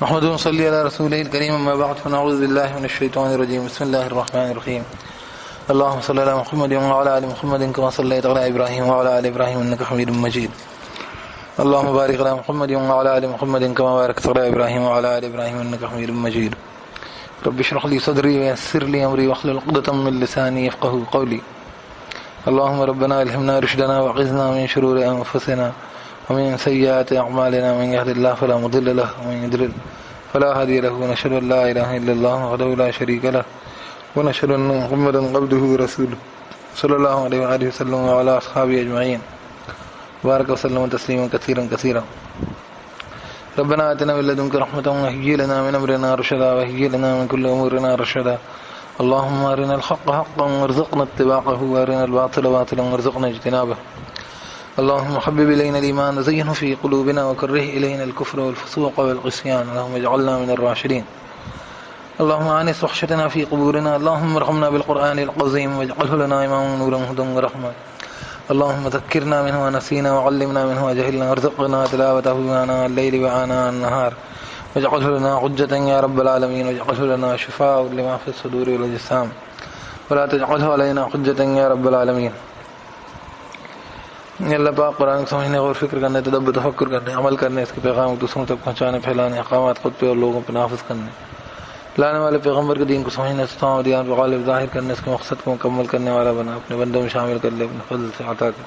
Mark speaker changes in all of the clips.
Speaker 1: محمد صلی علی رسول الکریم اما بعد فنعوذ باللہ من الشیطان الرجیم بسم اللہ الرحمن الرحیم اللهم صل على محمد وعلى آل محمد كما صليت على إبراهيم وعلى آل إبراهيم إنك حميد مجيد اللهم بارك على محمد وعلى آل محمد كما باركت على إبراهيم وعلى آل إبراهيم إنك حميد مجيد رب اشرح لي صدري ويسر لي أمري واحلل عقدة من لساني يفقهوا قولي اللهم ربنا ألهمنا رشدنا وأعذنا من شرور أنفسنا ومن سيئات أعمالنا من يهد الله فلا مضل له ومن يضلل فلا هادي له ونشهد أن لا إله إلا الله وحده لا شريك له ونشهد أن محمدا عبده ورسوله صلى الله عليه وآله وسلم وعلى أصحابه أجمعين بارك وسلم تسليما كثيرا كثيرا ربنا آتنا من لدنك رحمة وهيئ لنا من أمرنا رشدا وهيئ لنا من كل أمورنا رشدا اللهم أرنا الحق حقا وارزقنا اتباعه وأرنا الباطل باطلا وارزقنا اجتنابه اللهم حبب إلينا الإيمان وزينه في قلوبنا وكره إلينا الكفر والفسوق والعصيان اللهم اجعلنا من الراشدين اللهم آنس وحشتنا في قبورنا اللهم ارحمنا بالقرآن العظيم واجعله لنا إماما ونورا وهدى ورحمة اللهم ذكرنا منه ونسينا وعلمنا منه وجهلنا وارزقنا تلاوته آناء الليل وآناء النهار واجعله لنا حجة يا رب العالمين واجعله لنا شفاء لما في الصدور والأجسام ولا تجعله علينا حجة يا رب العالمين. اللہ پاک قرآن کو سمجھنے غور فکر کرنے تدبر تفکر کرنے عمل کرنے اس کے پیغام کو دوسروں تک پہنچانے پھیلانے احکامات خود پہ اور لوگوں پہ نافذ کرنے لانے والے پیغمبر کے دین کو سمجھنے استقامت دیان پہ غالب ظاہر کرنے اس کے مقصد کو مکمل کرنے والا بنا اپنے بندوں میں شامل کر لے اپنے فضل سے عطا کر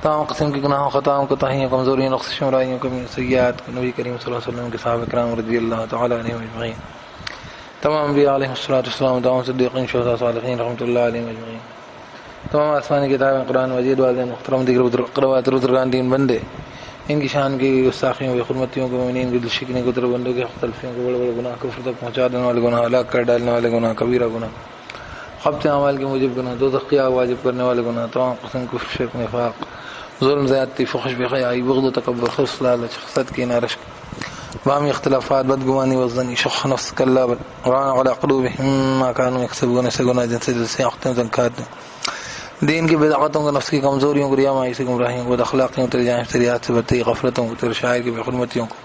Speaker 1: تمام قسم کی گناہوں خطاؤں کوتاہیوں کمزوریوں نقصشوں برائیوں کمیوں سیئات نبی کریم صلی اللہ علیہ وسلم کے صحابہ کرام رضی اللہ تعالی عنہم اجمعین تمام انبیاء علیہم الصلوۃ والسلام تمام صدیقین شہداء صالحین رحمۃ اللہ علیہم اجمعین تمام آسمانی کتابیں قرآن مجید والدین محترم دیگر بزرگان دین بندے ان کی شان کی گستاخیوں کی خدمتیوں کو مومنین کی دلشکنی کو بندوں کی مختلفیوں کو بڑے بڑے گناہ کفر تک پہنچا دینے والے گناہ ہلاک کر ڈالنے والے گناہ کبیرہ گناہ خبط اعمال کے موجب گناہ دوزخ کی آگ واجب کرنے والے گناہ تمام قسم کفر شرک نفاق ظلم زیادتی فحش بحیائی بغض و تکبر خرص لالچ حسد کینہ رشک باہمی اختلافات بدگمانی وزنی شح نفس کلا ران علی قلوبہم ما کانوا یکسبون سے گناہ جن سے آنکھیں تنکھات دین کی بدعتوں کو نفس کی کمزوریوں کو ریا مائی سے گمراہیوں کو اخلاقیوں تیرے جانب شریعت سے برتی غفلتوں کو تیرے شاعر کی بے حرمتیوں کو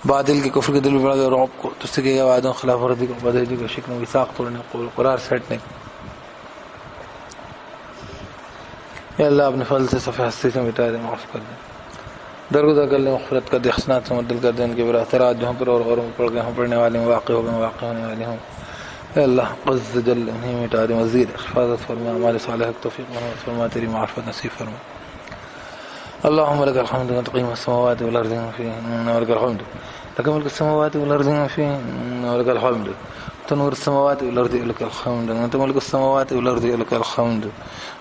Speaker 1: باطل کے کفر کے دل میں بڑھ گئے رعب کو تجھ سے کیے گئے وعدوں خلاف ورزی کو بدہجی کو شکنوں کی ساخت توڑنے کو قرار سیٹنے کو یا اللہ اپنے فضل سے صفحہ ہستی سے مٹا دے معاف کر دے درگزر کر لے مغفرت کر دے حسنات سے مبدل کر دے ان کے براثرات جو ہم پر اور غوروں پڑ گئے ہوں پڑھنے والے ہوں واقع ہو گئے واقع ہونے والے ہوں اے اللہ عز جل انہیں مٹا دے مزید حفاظت فرما اعمال صالحہ توفیق محمد فرما تیری معرفت نصیب فرما اللهم لك الحمد وانت قيم السماوات والارض وما فيهن ولك الحمد لك ملك السماوات والارض وما فيهن ولك الحمد انت نور السماوات والارض ولك الحمد انت ملك السماوات والارض ولك الحمد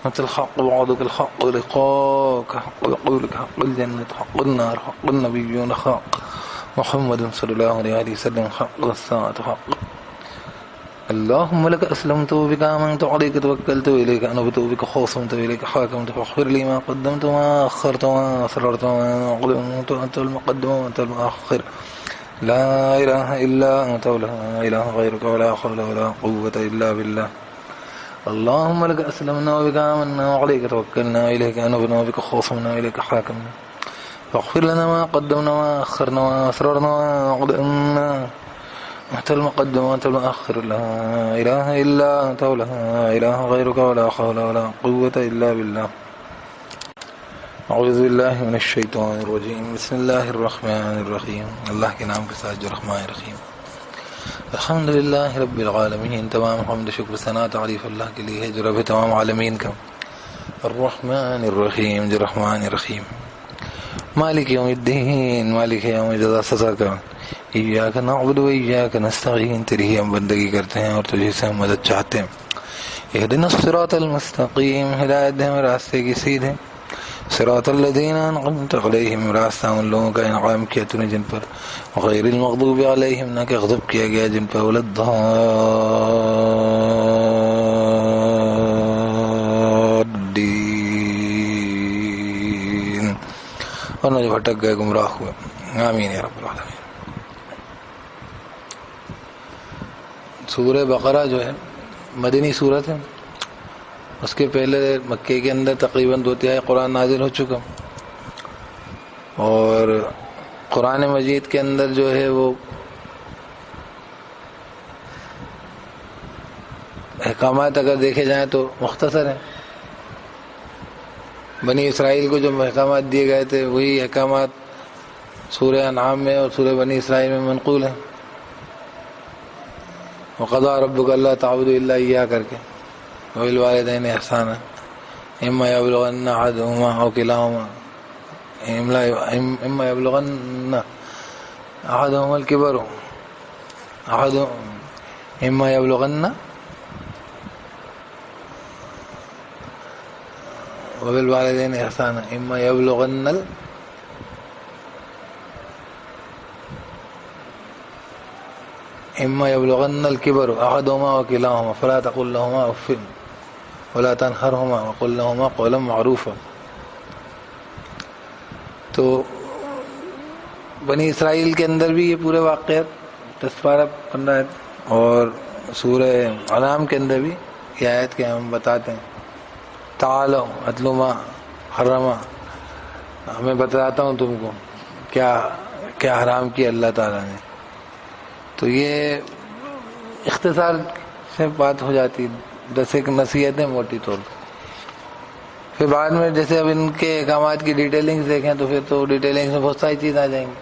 Speaker 1: انت الحق وعدك الحق ولقاك حق وقولك حق الجنة حق النار حق النبيون حق محمد صلى الله عليه وسلم حق الساعة حق اللهم لك أسلمت وبك آمنت وعليك توكلت وإليك أنبت وبك خاصمت وإليك حاكمت فاغفر لي ما قدمت وما أخرت وما أسررت وما أعلنت أنت المقدم وأنت المؤخر لا إله إلا أنت ولا إله غيرك ولا حول ولا قوة إلا بالله اللهم لك أسلمنا وبك آمنا وعليك توكلنا وإليك أنبنا وبك خاصمنا وإليك حاكمنا فاغفر لنا ما قدمنا وما أخرنا وما أسررنا وما أعلنا أنت المقدم وأنت المؤخر لا إله إلا أنت ولا إله غيرك ولا حول ولا قوة إلا بالله أعوذ بالله من الشيطان الرجيم بسم الله الرحمن الرحيم اللہ کے نام کے ساتھ جو رحمان رحیم الحمد للہ رب العالمین تمام حمد شکر ثنا تعریف اللہ کے لیے ہے جو رب تمام عالمین کا الرحمن الرحیم جو رحمان رحیم مالک یوم الدین مالک یوم جزا سزا کا ایاک نعبد و ایاک نستعین تیری ہی ہم بندگی کرتے ہیں اور تجھے سے ہم مدد چاہتے ہیں اہدنا الصراط المستقیم ہدایت دے ہمیں راستے کی سیدھے صراط الذین انعمت علیہم راستہ ان لوگوں کا انعام کیا تو نے جن پر غیر المغضوب علیہم نہ کہ غضب کیا گیا جن پر ولا الضالین اور نہ جو بھٹک گئے گمراہ ہوئے آمین یا رب العالمین. سورہ بقرہ جو ہے مدنی سورت ہے. اس کے پہلے مکے کے اندر تقریباً 2/3 قرآن نازل ہو چکا اور قرآن مجید کے اندر جو ہے وہ احکامات اگر دیکھے جائیں تو مختصر ہیں. بنی اسرائیل کو جو احکامات دیے گئے تھے وہی احکامات سورہ انعام میں اور سورہ بنی اسرائیل میں منقول ہیں. وقضى ربك الا تعبدوا الا اياه کر کے وبالوالدین احسانا اما يبلغن احدهما او كلاهما اما يبلغن احدهما الكبر اما يبلغن وبالوالدین احسانا اما يبلغن الكبر احدهما وكلاهما فلا تقل لهما اف ولا تنهرهما وقل لهما قولا معروفا. تو بنی اسرائیل کے اندر بھی یہ پورے واقعات 10-15 اور سورہ انعام کے اندر بھی یہ آیت کے ہم بتاتے ہیں. تعالوا اتلو ما حرم، میں بتاتا ہوں تم کو کیا کیا حرام کیا اللہ تعالیٰ نے. تو یہ اختصار سے بات ہو جاتی، 10 نصیحتیں موٹی طور پر. پھر بعد میں جیسے اب ان کے احکامات کی ڈیٹیلنگز دیکھیں تو پھر تو ڈیٹیلنگز میں بہت ساری چیز آ جائیں گی.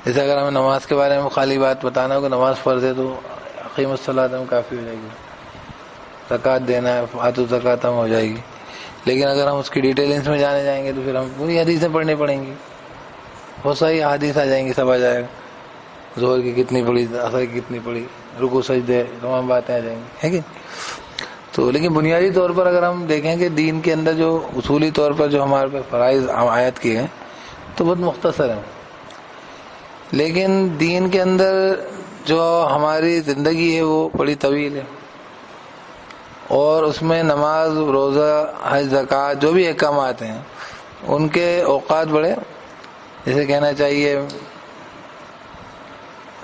Speaker 1: جیسے اگر ہمیں نماز کے بارے میں خالی بات بتانا ہو کہ نماز فرض ہے تو اقیم الصلاۃ میں کافی ہو جائے گی. زکوٰۃ دینا ہے، آتو زکوٰۃ ہو جائے گی. لیکن اگر ہم اس کی ڈیٹیلنگز میں جانے جائیں گے تو پھر ہم پوری حدیثیں پڑھنی پڑیں گی. بہت ساری حدیث آ جائیں گی، سب آ جائے گا. ظہر کی کتنی پڑھی، عصر کی کتنی پڑھی، رکوع سجدے، تمام باتیں آ جائیں گی، ہے کہ. تو لیکن بنیادی طور پر اگر ہم دیکھیں کہ دین کے اندر جو اصولی طور پر جو ہمارے پہ فرائض عائد کیے ہیں تو بہت مختصر ہیں. لیکن دین کے اندر جو ہماری زندگی ہے وہ بڑی طویل ہے، اور اس میں نماز، روزہ، حج، زکوٰۃ جو بھی احکامات ہیں ان کے اوقات بڑے، جیسے کہنا چاہیے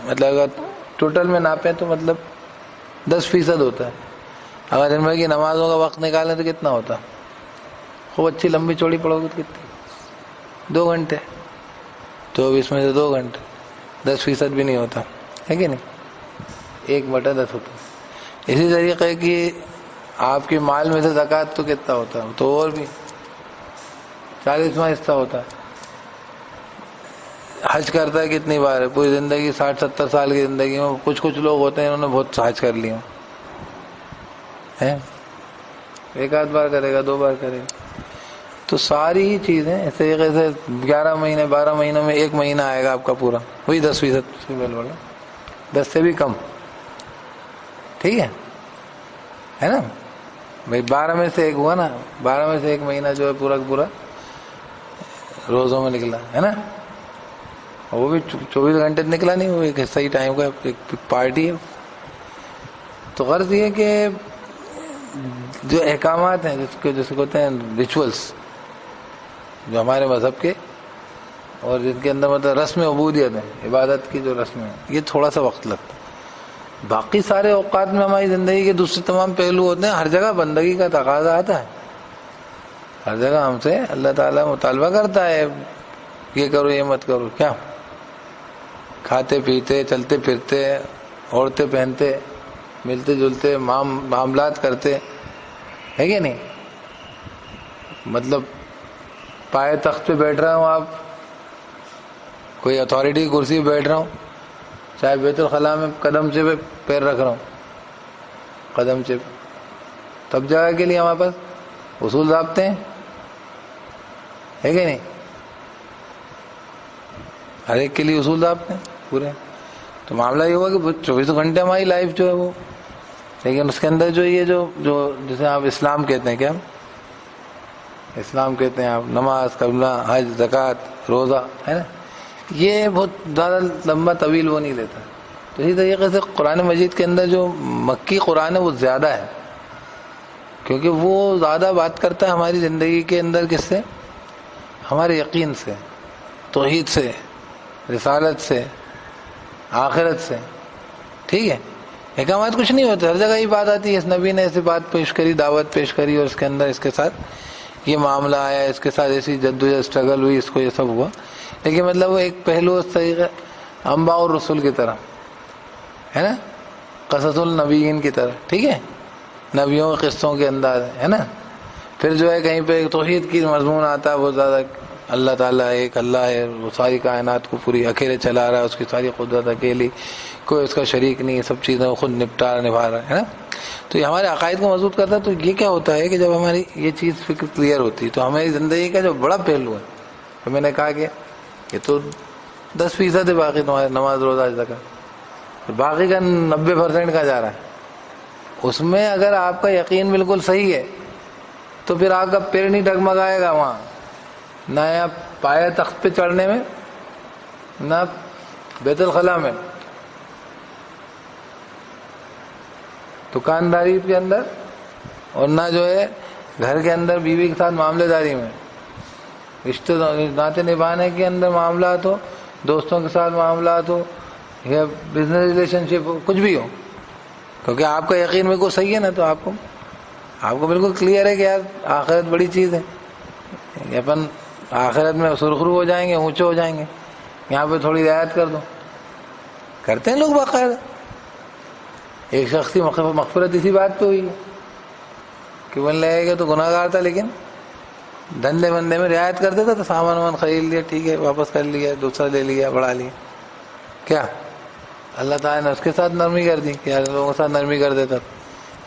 Speaker 1: مطلب اگر ٹوٹل میں ناپیں تو مطلب 10% ہوتا ہے. اگر دن بھر کی نمازوں کا وقت نکالیں تو کتنا ہوتا؟ خوب اچھی لمبی چوڑی پڑھو گے تو کتنی؟ 2 گھنٹے. تو اب اس میں سے 2 گھنٹے 10% بھی نہیں ہوتا، ہے کہ نہیں؟ 1/10 ہوتا. اسی طریقے کی آپ کی مال میں سے زکوٰۃ تو کتنا ہوتا ہے؟ تو اور بھی 40واں حصہ ہوتا ہے. حج کرتا ہے کتنی بار ہے پوری زندگی، 60-70 سال کی زندگی میں کچھ لوگ ہوتے ہیں انہوں نے بہت حج کر لیے ہیں، 1 بار کرے گا، 2 بار کرے گا. تو ساری ہی چیزیں اس طریقے سے 11 مہینے 12 مہینوں میں 1 مہینہ آئے گا آپ کا پورا، وہی 10% 10 سے بھی کم، ٹھیک ہے نا بھائی. 12 میں سے 1 ہوا نا، 12 میں سے 1 مہینہ جو ہے پورا پورا روزوں میں نکلا ہے نا. وہ بھی 24 گھنٹے نکلا نہیں، وہ ایک حصہ ہی ٹائم کا ایک پارٹی ہے. تو غرض یہ کہ جو احکامات ہیں جس کو کہتے ہیں ریچولس، جو ہمارے مذہب کے اور جن کے اندر مطلب رسم عبودیت ہے، عبادت کی جو رسم ہے، یہ تھوڑا سا وقت لگتا ہے. باقی سارے اوقات میں ہماری زندگی کے دوسرے تمام پہلو ہوتے ہیں. ہر جگہ بندگی کا تقاضا آتا ہے، ہر جگہ ہم سے اللہ تعالیٰ مطالبہ کرتا ہے یہ کرو یہ مت کرو. کیا کھاتے پیتے، چلتے پھرتے، اوڑھتے پہنتے، ملتے جلتے، معاملات کرتے، ہے کہ نہیں؟ مطلب پائے تخت پہ بیٹھ رہا ہوں، آپ کوئی اتھارٹی کی کرسی پہ بیٹھ رہا ہوں، چاہے بیت الخلاء میں قدم سے پہ پیر رکھ رہا ہوں، قدم سے تب جگہ کے لیے ہمارے پاس اصول ضابطے ہیں، ہے کہ نہیں؟ ہر ایک کے لیے اصول ضابطے ہیں پورے. تو معاملہ یہ ہوا کہ 24 گھنٹے ہماری لائف جو ہے وہ، لیکن اس کے اندر جو یہ جو جسے آپ اسلام کہتے ہیں، کیا اسلام کہتے ہیں آپ، نماز، قبلہ، حج، زکوٰۃ، روزہ، ہے نا، یہ بہت زیادہ لمبا طویل وہ نہیں لیتا. تو اسی طریقے سے قرآن مجید کے اندر جو مکی قرآن ہے وہ زیادہ ہے، کیونکہ وہ زیادہ بات کرتا ہے ہماری زندگی کے اندر کس سے؟ ہمارے یقین سے، توحید سے، رسالت سے، آخرت سے. ٹھیک ہے، احکامات کچھ نہیں ہوتے، ہر جگہ ہی بات آتی ہے. اس نبی نے ایسی بات پیش کری، دعوت پیش کری، اور اس کے اندر اس کے ساتھ یہ معاملہ آیا، اس کے ساتھ ایسی جدوجہد اسٹرگل ہوئی، اس کو یہ سب ہوا. لیکن مطلب وہ ایک پہلو اس طریقے انباء اور رسول کی طرح ہے نا، قصص النبیین کی طرح، ٹھیک ہے، نبیوں کے قصوں کے انداز ہے نا. پھر جو ہے کہیں پہ توحید کی مضمون آتا ہے بہت زیادہ، اللہ تعالیٰ ایک اللہ ہے، وہ ساری کائنات کو پوری اکیلے چلا رہا ہے، اس کی ساری قدرت اکیلی، کوئی اس کا شریک نہیں، سب چیزیں وہ خود نبھا رہا ہے نا. تو یہ ہمارے عقائد کو مضبوط کرتا ہے. تو یہ کیا ہوتا ہے کہ جب ہماری یہ چیز فکر کلیئر ہوتی ہے تو ہماری زندگی کا جو بڑا پہلو ہے، تو میں نے کہا کہ یہ تو 10% ہے باقی تمہارے نماز روزہ زکات، باقی کا 90% کا جا رہا ہے. اس میں اگر آپ کا یقین بالکل صحیح ہے تو پھر آپ کا پیر نہیں ڈگمگائے گا وہاں، نہ آپ پائے تخت پہ چڑھنے میں، نہ بیت الخلاء میں، دکانداری کے اندر، اور نہ جو ہے گھر کے اندر بیوی کے ساتھ معاملے داری میں، رشتے ناطے نبھانے کے اندر معاملات ہو، دوستوں کے ساتھ معاملات ہو، یا بزنس ریلیشن شپ ہو، کچھ بھی ہو. کیونکہ آپ کا یقین بالکل صحیح ہے نا، تو آپ کو بالکل کلیئر ہے کہ یار آخرت بڑی چیز ہے، اپن آخرت میں سرخرو ہو جائیں گے، اونچے ہو جائیں گے. یہاں پہ تھوڑی رعایت کر دو، کرتے ہیں لوگ باقاعدہ. ایک شخص کی مغفرت اسی بات پہ ہوئی ہے کہ بن لگے گا تو گناہ گار تھا، لیکن دھندے بندے میں رعایت کرتے تھا، تو سامان وامان خرید لیا، ٹھیک ہے، واپس کر لیا، دوسرا لے لیا، بڑھا لیا. کیا اللہ تعالیٰ نے اس کے ساتھ نرمی کر دی کہ یار لوگوں کے ساتھ نرمی کر دیتا.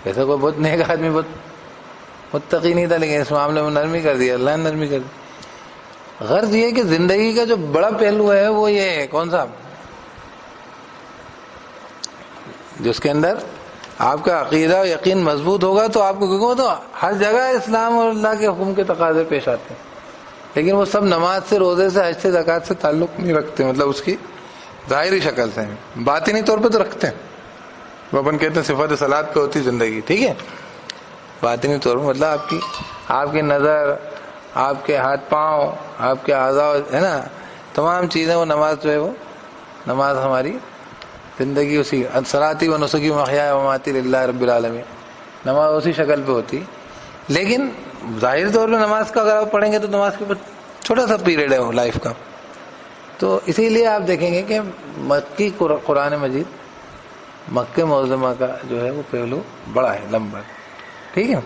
Speaker 1: ایسا کوئی بہت نیک آدمی، بہت متقی نہیں تھا، لیکن اس معاملے میں نرمی کر دی، اللہ نے نرمی کر دی. غرض یہ کہ زندگی کا جو بڑا پہلو ہے وہ یہ ہے، کون سا؟ جس کے اندر آپ کا عقیدہ و یقین مضبوط ہوگا تو آپ کو، کیونکہ تو ہر جگہ اسلام اور اللہ کے حکم کے تقاضے پیش آتے ہیں، لیکن وہ سب نماز سے، روزے سے، حج سے، زکوٰۃ سے تعلق نہیں رکھتے. مطلب اس کی ظاہری شکل سے ہیں، باطنی طور پہ تو رکھتے ہیں. وہ اپن کہتے ہیں صفت صلات پہ ہوتی زندگی، ٹھیک ہے. باطنی طور پر مطلب آپ کی نظر، آپ کے ہاتھ پاؤں، آپ کے اعضاء ہے نا، تمام چیزیں وہ نماز جو ہے، وہ نماز ہماری زندگی اسی صلاتی و نسکی و محیای و مماتی للہ رب العالمین، نماز اسی شکل پہ ہوتی. لیکن ظاہر طور پہ نماز کا اگر آپ پڑھیں گے تو نماز کے اوپر چھوٹا سا پیریڈ ہے وہ لائف کا. تو اسی لیے آپ دیکھیں گے کہ مکی قرآن مجید، مکہ معظمہ کا جو ہے وہ پہلو بڑا ہے، لمبا ہے، ٹھیک ہے.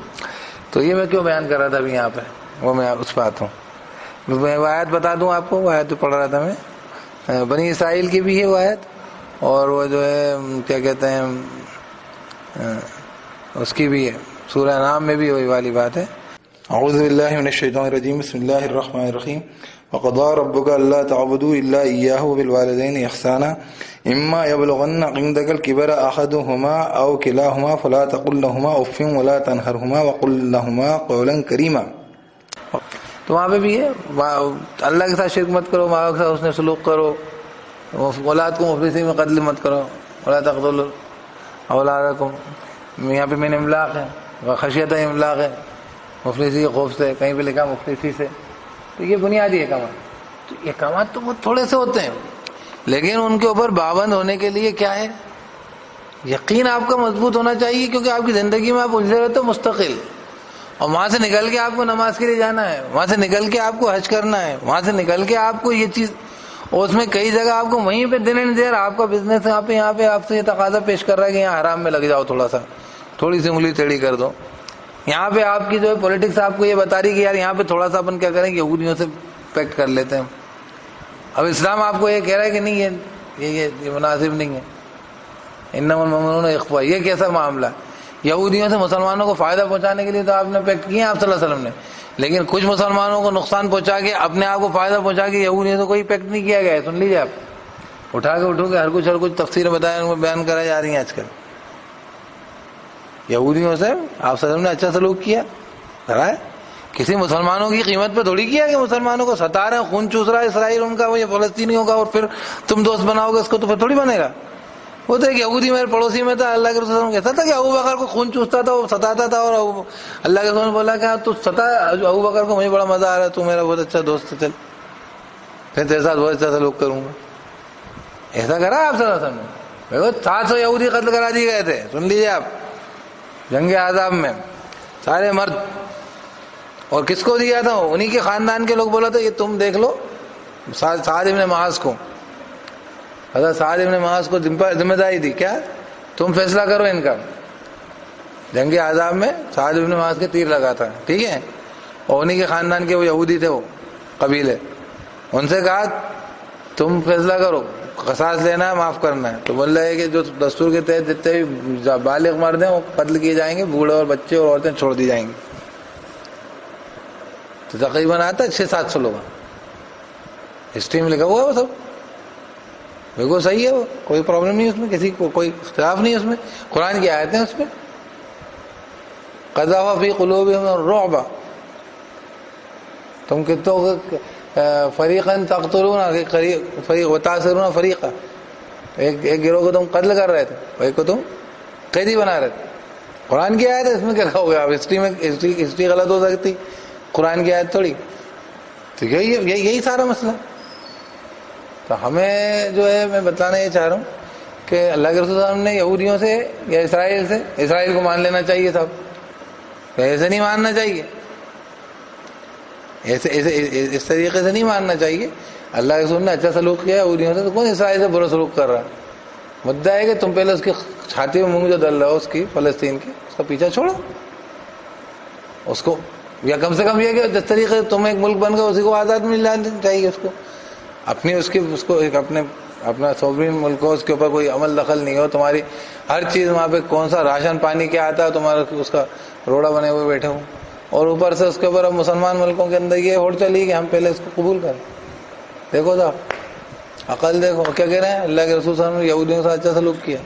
Speaker 1: تو یہ میں کیوں بیان کر رہا تھا ابھی یہاں پہ، وہ میں اس پہ آتا ہوں. میں وہ آیت بتا دوں آپ کو، وہ آیت پڑھ رہا تھا میں، بنی اسرائیل کی بھی ہے وہ آیت، اور وہ جو ہے کیا کہتے ہیں اس کی بھی ہے، سورہ انعام میں بھی وہی والی بات ہے. اعوذ باللہ من الشیطان الرجیم، بسم اللہ الرحمن الرحیم. وقضى ربك الا تعبدوا الا اياه وبالوالدين احسانا اما يبلغن عندك الكبر احدهما او كلاهما فلا تقل لهما اف ولا تنهرهما وقل لهما قولا كريما. تو وہاں پہ بھی ہے اللہ کے ساتھ شرک مت کرو، ماں باپ کے ساتھ حسن سلوک کرو، اولاد کو مفلسی میں قتل مت کرو، ولا تقتلوا اولادکم، یہاں پہ من املاق ہے، خشیت املاق ہے، مفلسی کے خوف سے، کہیں پہ لکھا مفلسی سے. تو یہ بنیادی احکامات. تو احکامات تو بہت تھوڑے سے ہوتے ہیں، لیکن ان کے اوپر پابند ہونے کے لیے کیا ہے؟ یقین آپ کا مضبوط ہونا چاہیے، کیونکہ آپ کی زندگی میں آپ الجھے رہتے ہو مستقل، اور وہاں سے نکل کے آپ کو نماز کے لیے جانا ہے، وہاں سے نکل کے آپ کو حج کرنا ہے، وہاں سے نکل کے آپ کو یہ چیز، اور اس میں کئی جگہ آپ کو وہیں پہ دن اینڈ دیر آپ کا بزنس یہاں پہ آپ سے یہ تقاضا پیش کر رہا ہے کہ یہاں حرام میں لگ جاؤ، تھوڑا سا تھوڑی سی انگلی ٹیڑھی کر دو. یہاں پہ آپ کی جو ہے پولیٹکس آپ کو یہ بتا رہی کہ یار یہاں پہ تھوڑا سا اپن کیا کریں، یہودیوں سے پیکٹ کر لیتے ہیں. اب اسلام آپ کو یہ کہہ رہا ہے کہ نہیں، یہ مناسب نہیں ہے. انما المؤمنون اخوہ، یہ کیسا معاملہ ہے؟ یہودیوں سے مسلمانوں کو فائدہ پہنچانے کے لیے تو آپ نے پیکٹ کیا آپ صلی اللہ علیہ وسلم نے، لیکن کچھ مسلمانوں کو نقصان پہنچا کے اپنے آپ کو فائدہ پہنچا کے یہودیوں سے کوئی پیکٹ نہیں کیا گیا ہے. سن لیجیے، آپ اٹھا کے ہر کچھ تفسیر بتایا، ان کو بیان کرائی جا رہی ہیں آج کل. یہودیوں سے آپ صلی اللہ علیہ وسلم نے اچھا سلوک کیا کرا ہے، کسی مسلمانوں کی قیمت پہ تھوڑی کیا کہ مسلمانوں کو ستا رہے ہیں، خون چوس رہا ہے اسرائیل ان کا، وہ یہ فلسطینیوں کا، اور پھر تم دوست بناؤ گے اس کو، تو پھر تھوڑی بنے گا. وہ تو ایک یہودی میرے پڑوسی میں تھا، اللہ کے رسول صلی اللہ علیہ وسلم کہتا تھا کہ ابو بکر کو خون چوستا تھا، وہ ستاتا تھا، اور اللہ کے رسول نے بولا کہ تو ستا ابو بکر کو، مجھے بڑا مزہ آ رہا ہے، تو میرا بہت اچھا دوست ہے، چل پھر تیرے ساتھ بہت اچھا سلوک کروں گا. ایسا کرا آپ صلی اللہ علیہ وسلم نے. 700 یہودی قتل کرا دیے گئے تھے، سن لیجیے آپ، جنگ احزاب میں، سارے مرد. اور کس کو دیا تھا؟ انہی کے خاندان کے لوگ. بولا تھا یہ تم دیکھ لو سعد ابن معاذ کو، حضرت سعد ابن معاذ کو ذمہ داری دی، کیا تم فیصلہ کرو ان کا. جنگ احزاب میں سعد ابن معاذ کے تیر لگا تھا، ٹھیک ہے، اور انہیں کے خاندان کے وہ یہودی تھے، وہ قبیلے، ان سے کہا تم فیصلہ کرو، قصاص لینا ہے معاف کرنا ہے. تو بول رہے ہیں کہ جو دستور کے تحت جتنے بھی بالغ مرد ہیں وہ قتل کیے جائیں گے، بوڑھے اور بچے اور عورتیں چھوڑ دی جائیں گی. تو تقریباً آتا ہے 600-700 لوگ، ہسٹری میں لکھا ہوا ہے وہ سب، بالکل صحیح ہے، وہ کوئی پرابلم نہیں اس میں، کسی کو کوئی اختلاف نہیں اس میں، قرآن کی آیتیں اس میں. قذف فی قلوبہم الرعب، تم کتوں فریقاً تقتلون فریق وتأسرون فریقا، ایک گروہ کو تم قتل کر رہے تھے، ایک کو تم قیدی بنا رہے تھے. قرآن کی آیت ہے، اس میں کیا کہو گے آپ؟ ہسٹری غلط ہو سکتی، قرآن کی آیت تھوڑی. تو یہی سارا مسئلہ. تو ہمیں جو ہے میں بتانا یہ چاہ رہا ہوں کہ اللہ کے رسول صلی اللہ علیہ وسلم نے یہودیوں سے یا اسرائیل سے، اسرائیل کو مان لینا چاہیے صاحب، ایسے نہیں ماننا چاہیے، ایسے اس طریقے سے نہیں ماننا چاہیے. اللہ کے رسول نے اچھا سلوک کیا یہودیوں سے، تو کون اسرائیل سے برا سلوک کر رہا ہے؟ مدعا ہے کہ تم پہلے اس کی چھاتی میں مونگ جو ڈل رہا ہو اس کی، فلسطین کی، اس کا پیچھا چھوڑو اس کو، یا کم سے کم یہ کہ جس طریقے سے تم ایک ملک بن گئے اسی کو آزاد مل جانا چاہیے اس کو، اپنی اس کو ایک اپنا سوورین ملک ہو، اس کے اوپر کوئی عمل دخل نہیں ہو، تمہاری ہر چیز وہاں پہ، کون سا راشن پانی کیا آتا ہے تمہارا اس کا روڑا بنے ہوئے بیٹھے ہوں، اور اوپر سے اس کے اوپر اب مسلمان ملکوں کے اندر یہ ہوڑ چلی کہ ہم پہلے اس کو قبول کریں. دیکھو صاحب عقل دیکھو کیا کہہ رہے ہیں، اللہ کے رسول صلی اللہ علیہ وسلم نے یہودیوں سے اچھا سلوک کیا،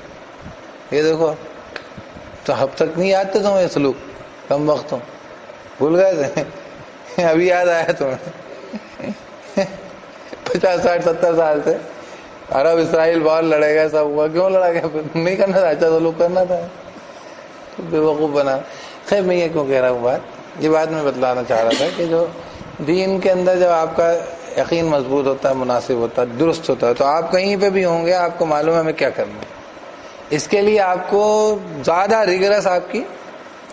Speaker 1: یہ دیکھو. تو اب تک نہیں یاد تھے تمہیں یہ سلوک، کم وقت ہو بھول گئے تھے، ابھی یاد آیا تمہیں. 50 60 70 سال سے عرب اسرائیل باہر لڑے گئے، سب ہوا، کیوں لڑا گیا؟ نہیں کرنا تھا، اچھا سلوک کرنا تھا، بے وقوف بنا. خیر میں یہ کیوں کہہ رہا ہوں یہ بات میں بتلانا چاہ رہا تھا کہ جو دین کے اندر جب آپ کا یقین مضبوط ہوتا ہے، مناسب ہوتا ہے، درست ہوتا ہے، تو آپ کہیں پہ بھی ہوں گے آپ کو معلوم ہے ہمیں کیا کرنا ہے. اس کے لیے آپ کو زیادہ ریگرس آپ کی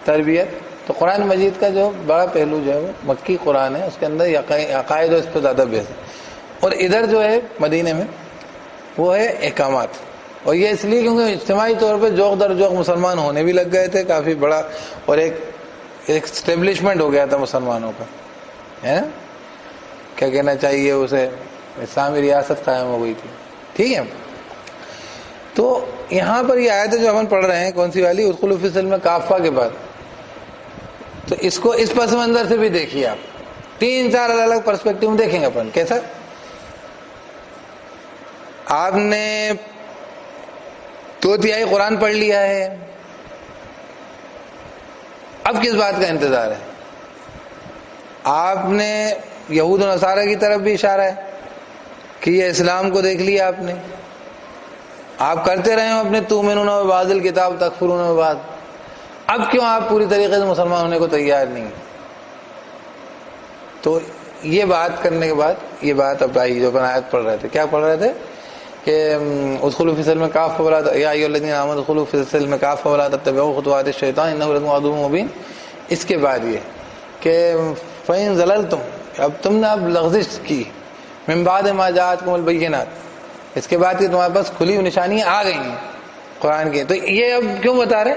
Speaker 1: تربیت. تو قرآن مجید کا جو بڑا پہلو جو ہے وہ مکی قرآن ہے، اس کے اندر عقائد و اس پہ زیادہ بحث ہے. اور ادھر جو ہے مدینے میں وہ ہے احکامات. اور یہ اس لیے کیونکہ اجتماعی طور پہ جوق در جوق مسلمان ہونے بھی لگ گئے تھے کافی بڑا، اور ایک اسٹیبلشمنٹ ہو گیا تھا مسلمانوں کا، ہے نا، کیا کہنا چاہیے اسے، اسلامی ریاست قائم ہو گئی تھی. ٹھیک ہے، تو یہاں پر یہ آیت جو ہم پڑھ رہے ہیں کون سی والی، ادخلوا فی السلم کافہ کے بعد، تو اس کو اس پس منظر سے بھی دیکھیے آپ، 3-4 الگ الگ پرسپیکٹو میں دیکھیں گے اپن. کیسا؟ آپ نے 2/3 قرآن پڑھ لیا ہے، اب کس بات کا انتظار ہے؟ آپ نے یہود و نصارہ کی طرف بھی اشارہ ہے کہ یہ اسلام کو دیکھ لیا آپ نے، آپ کرتے رہے ہو اپنے تؤمنون ببعض الکتاب تکفرون ببعض، اب کیوں آپ پوری طریقے سے مسلمان ہونے کو تیار نہیں؟ تو یہ بات کرنے کے بعد یہ بات اب آئی جو اپن آیت پڑھ رہے تھے. کیا پڑھ رہے تھے کہ ادخلوا فی السلم کافہ ولا یا ایھا الذین آمنوا ادخلوا فی السلم کافہ ولا تتبعوا خطوات الشیطان انہ لکم عدو مبین. اس کے بعد یہ کہ فَإِن زَلَلْتُمْ، اب تم نے اب لغزش کی، من بعد ما جاءتکم البینات، اس کے بعد کہ تمہارے پاس کھلی ہوئی نشانیاں آ گئی ہیں قرآن کی. تو یہ اب کیوں بتا رہے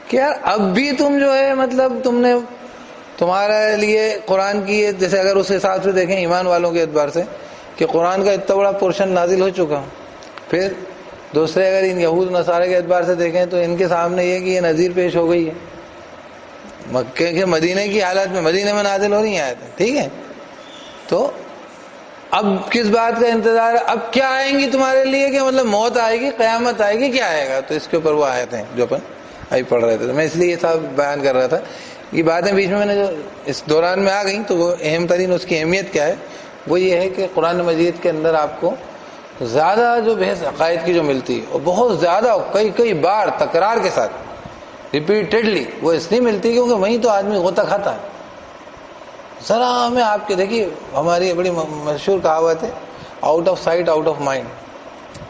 Speaker 1: کہ یار اب بھی تم جو ہے مطلب تم نے تمہارے لیے قرآن کی، جیسے اگر اس حساب سے دیکھیں ایمان والوں کے اعتبار سے کہ قرآن کا اتنا بڑا پورشن نازل ہو چکا، پھر دوسرے اگر ان یہود نصارے کے اعتبار سے دیکھیں تو ان کے سامنے یہ کہ یہ نذیر پیش ہو گئی ہے مکے کے مدینے کی حالت میں، مدینے میں نازل ہو رہی ہیں آیتیں. ٹھیک ہے، تو اب کس بات کا انتظار ہے؟ اب کیا آئیں گی تمہارے لیے کہ مطلب موت آئے گی، قیامت آئے گی، کیا آئے گا؟ تو اس کے اوپر وہ آیتیں جو اپن ابھی پڑھ رہے تھے. تو میں اس لیے یہ سب بیان کر رہا تھا. یہ باتیں بیچ میں نے جو اس دوران میں آ گئیں تو وہ اہم ترین اس کی اہمیت کیا ہے، وہ یہ ہے کہ قرآن مجید کے اندر آپ کو زیادہ جو بحث عقائد کی جو ملتی ہے، اور بہت زیادہ کئی بار تکرار کے ساتھ ریپیٹڈلی، وہ اس لیے ملتی ہے کیونکہ وہیں تو آدمی غوطہ کھاتا ہے. ذرا ہمیں آپ کے دیکھیے، ہماری بڑی مشہور کہاوت ہے out of sight out of mind.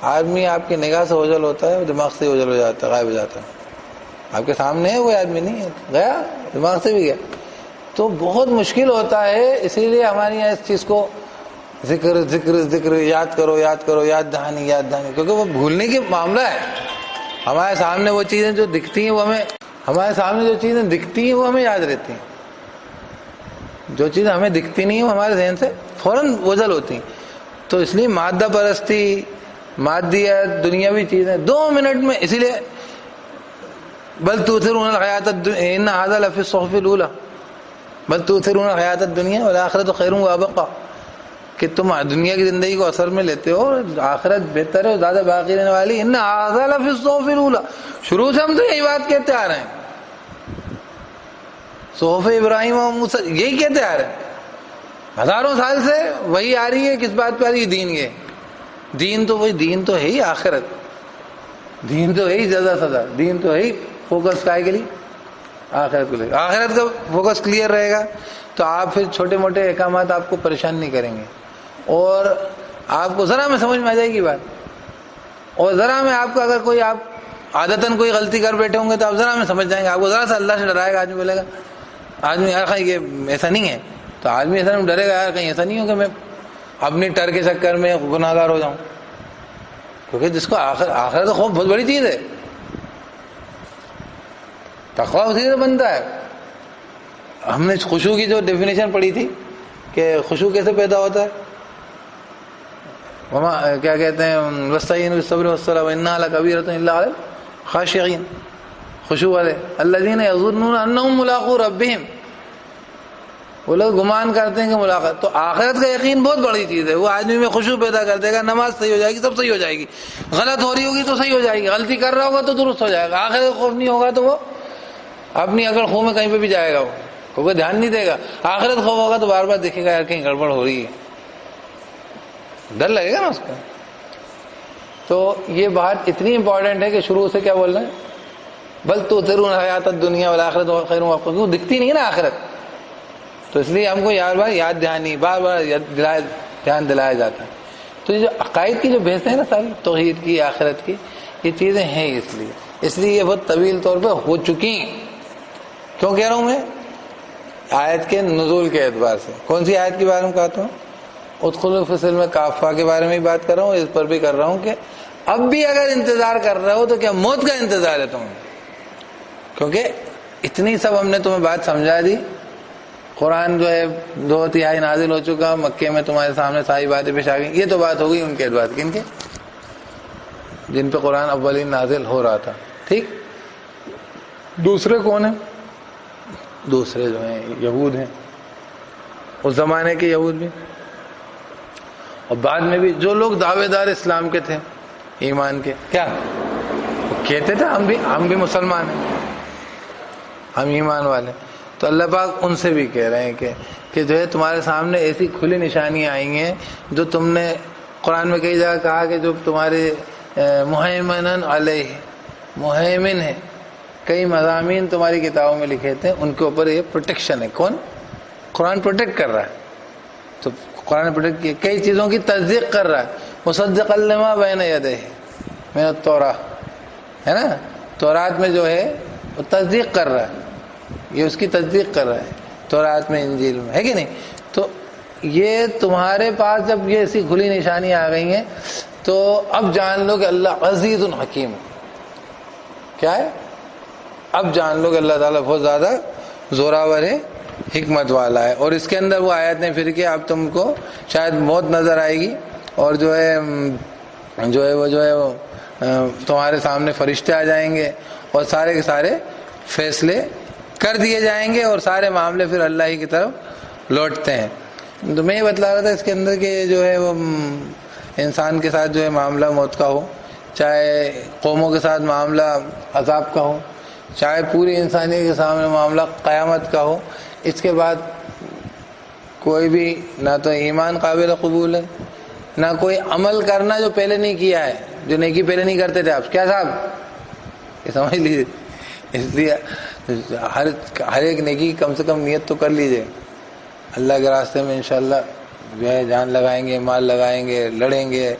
Speaker 1: آدمی آپ کی نگاہ سے اوجھل ہوتا ہے، دماغ سے اوجھل ہو جاتا ہے، غائب ہو جاتا ہے. آپ کے سامنے ہے کوئی آدمی نہیں ہے، گیا دماغ سے بھی گیا. تو بہت مشکل ہوتا ہے، اسی لیے ہمارے یہاں اس چیز کو ذکر ذکر ذکر، یاد کرو یاد کرو، یاد دہانی یاد دہانی، کیونکہ وہ بھولنے کی معاملہ ہے. ہمارے سامنے وہ چیزیں جو دکھتی ہیں وہ ہمیں یاد رہتی ہیں. جو چیزیں ہمیں دکھتی نہیں وہ ہمارے ذہن سے فوراً اوجھل ہوتی ہیں. تو اس لیے مادہ پرستی، مادیت، دنیاوی چیزیں 2 منٹ میں، اسی لیے بل تؤثرون الحیات الدنیا ان ھذا لفی الصحف الاولی بل تؤثرون الحیات الدنیا والآخرۃ خیر وابقیٰ، کہ تم دنیا کی زندگی کو اثر میں لیتے ہو، آخرت بہتر ہے، زیادہ باقی رہنے والی. ان ھذا لفی الصحف الاولی، شروع سے ہم تو یہی بات کہتے آ رہے ہیں. صحف ابراہیم و موسیٰ یہی کہتے آ رہے ہیں ہزاروں سال سے. وہی آ رہی ہے، کس بات پہ آ رہی ہے؟ دین کے. دین تو وہی، دین تو ہے ہی آخرت، دین تو ہے ہی جزا سزا، دین تو ہے ہی فوکس کائے کے لیے آخرت کو لے. آخرت کا فوکس کلیئر رہے گا تو آپ پھر چھوٹے موٹے احکامات آپ کو پریشان نہیں کریں گے، اور آپ کو ذرا میں سمجھ میں آ جائے گی بات. اور ذرا میں آپ کو اگر کوئی آپ عادتاً کوئی غلطی کر بیٹھے ہوں گے تو آپ ذرا میں سمجھ جائیں گے. آپ کو ذرا سا اللہ سے ڈرائے گا، آدمی بولے گا، آدمی یار کہیں یہ ایسا نہیں ہے، تو آدمی ایسا نہیں ڈرے گا، یار کہیں ایسا نہیں ہو کہ میں اپنی ٹر کے چکر میں گناہ گار ہو جاؤں. کیونکہ جس کو آخرت تو خوف بہت بڑی چیز ہے. تقویٰ اسی سے بنتا ہے. ہم نے خشوع کی جو ڈیفینیشن پڑھی تھی کہ خشوع کیسے پیدا ہوتا ہے، کیا کہتے ہیں، وَاسْتَعِينُوا بِالصَّبْرِ وَالصَّلَاةِ وَإِنَّهَا لَكَبِيرَةٌ إِلَّا عَلَى الْخَاشِعِينَ. خشوع والے الَّذِينَ يَظُنُّونَ أَنَّهُم مُّلَاقُو رَبِّهِمْ، وہ لوگ گمان کرتے ہیں کہ ملاقات. تو آخرت کا یقین بہت بڑی چیز ہے. وہ آدمی میں خشوع پیدا کر دے گا. نماز صحیح ہو جائے گی، سب صحیح ہو جائے گی. غلط ہو رہی ہوگی تو صحیح ہو جائے گی، غلطی کر رہا ہوگا تو درست ہو جائے گا. آخرت کا خوف نہیں ہوگا تو وہ اپنی عقل خو میں کہیں پہ بھی جائے گا، وہ کوئی دھیان نہیں دے گا. آخرت خوف ہوگا تو بار بار دیکھے گا یار کہیں گڑبڑ ہو رہی ہے، ڈر لگے گا نا اس کو. تو یہ بات اتنی امپورٹنٹ ہے کہ شروع سے کیا بول رہے ہیں، بل تؤثرون الحیات الدنیا والآخرۃ خیر وابقیٰ. وہ دکھتی نہیں نا آخرت، تو اس لیے ہم کو یار بار یاد دہانی بار بار دھیان دلایا جاتا ہے. تو یہ جو عقائد کی جو بحثیں ہیں نا ساری، توحید کی، آخرت کی، یہ چیزیں ہیں. اس لیے یہ بہت طویل طور پہ ہو چکی ہیں. کیوں کہہ رہا ہوں میں؟ آیت کے نزول کے اعتبار سے. کون سی آیت کے بارے میں کہتا ہوں؟ ادخلوا فی السلم کافہ کے بارے میں بھی بات کر رہا ہوں. اس پر بھی کر رہا ہوں کہ اب بھی اگر انتظار کر رہے ہو تو کیا موت کا انتظار ہے تمہیں؟ کیونکہ اتنی سب ہم نے تمہیں بات سمجھا دی. قرآن جو ہے 2/3 نازل ہو چکا، مکے میں تمہارے سامنے ساری باتیں پیش آ گئی. یہ تو بات ہو گئی ان کے اعتبار سے، کن کے؟ جن پہ قرآن اولین نازل ہو رہا تھا. ٹھیک. دوسرے کون ہیں؟ دوسرے جو ہیں یہود ہیں، اس زمانے کے یہود بھی، اور بعد میں بھی جو لوگ دعوے دار اسلام کے تھے، ایمان کے، کیا کہتے تھے ہم بھی مسلمان ہیں، ہم ایمان والے. تو اللہ پاک ان سے بھی کہہ رہے ہیں کہ جو ہے تمہارے سامنے ایسی کھلی نشانیاں آئی ہیں جو تم نے قرآن میں کئی جگہ کہا کہ جو تمہارے مہیمن علیہ، مہیمن ہے، کئی مضامین تمہاری کتابوں میں لکھے تھے، ان کے اوپر یہ پروٹیکشن ہے. کون؟ قرآن پروٹیکٹ کر رہا ہے. تو قرآن پروٹیکٹ کی کئی چیزوں کی تصدیق کر رہا ہے. مصدقا لما بین یدیہ من التوراۃ، ہے نا، تورات میں جو ہے وہ تصدیق کر رہا ہے، یہ اس کی تصدیق کر رہا ہے تورات میں، انجیل میں، ہے کہ نہیں. تو یہ تمہارے پاس جب یہ ایسی کھلی نشانیاں آ گئی ہیں تو اب جان لو کہ اللہ عزیز الحکیم. کیا ہے؟ اب جان لو کہ اللہ تعالیٰ بہت زیادہ زوراور ہے، حکمت والا ہے. اور اس کے اندر وہ آیت نے پھر کہ اب تم کو شاید موت نظر آئے گی، اور جو ہے وہ تمہارے سامنے فرشتے آ جائیں گے اور سارے کے سارے فیصلے کر دیے جائیں گے، اور سارے معاملے پھر اللہ ہی کی طرف لوٹتے ہیں. تو میں یہ بتلا رہا تھا اس کے اندر کہ جو ہے وہ انسان کے ساتھ جو ہے معاملہ موت کا ہو، چاہے قوموں کے ساتھ معاملہ عذاب کا ہو، چاہے پوری انسانیت کے سامنے معاملہ قیامت کا ہو، اس کے بعد کوئی بھی نہ تو ایمان قابل قبول ہے، نہ کوئی عمل کرنا جو پہلے نہیں کیا ہے، جو نیکی پہلے نہیں کرتے تھے آپ. کیا صاحب یہ سمجھ لیجیے. اس لیے ہر ایک نیکی کم سے کم نیت تو کر لیجیے. اللہ کے راستے میں انشاءاللہ جو ہے جان لگائیں گے، مال لگائیں گے، لڑیں گے،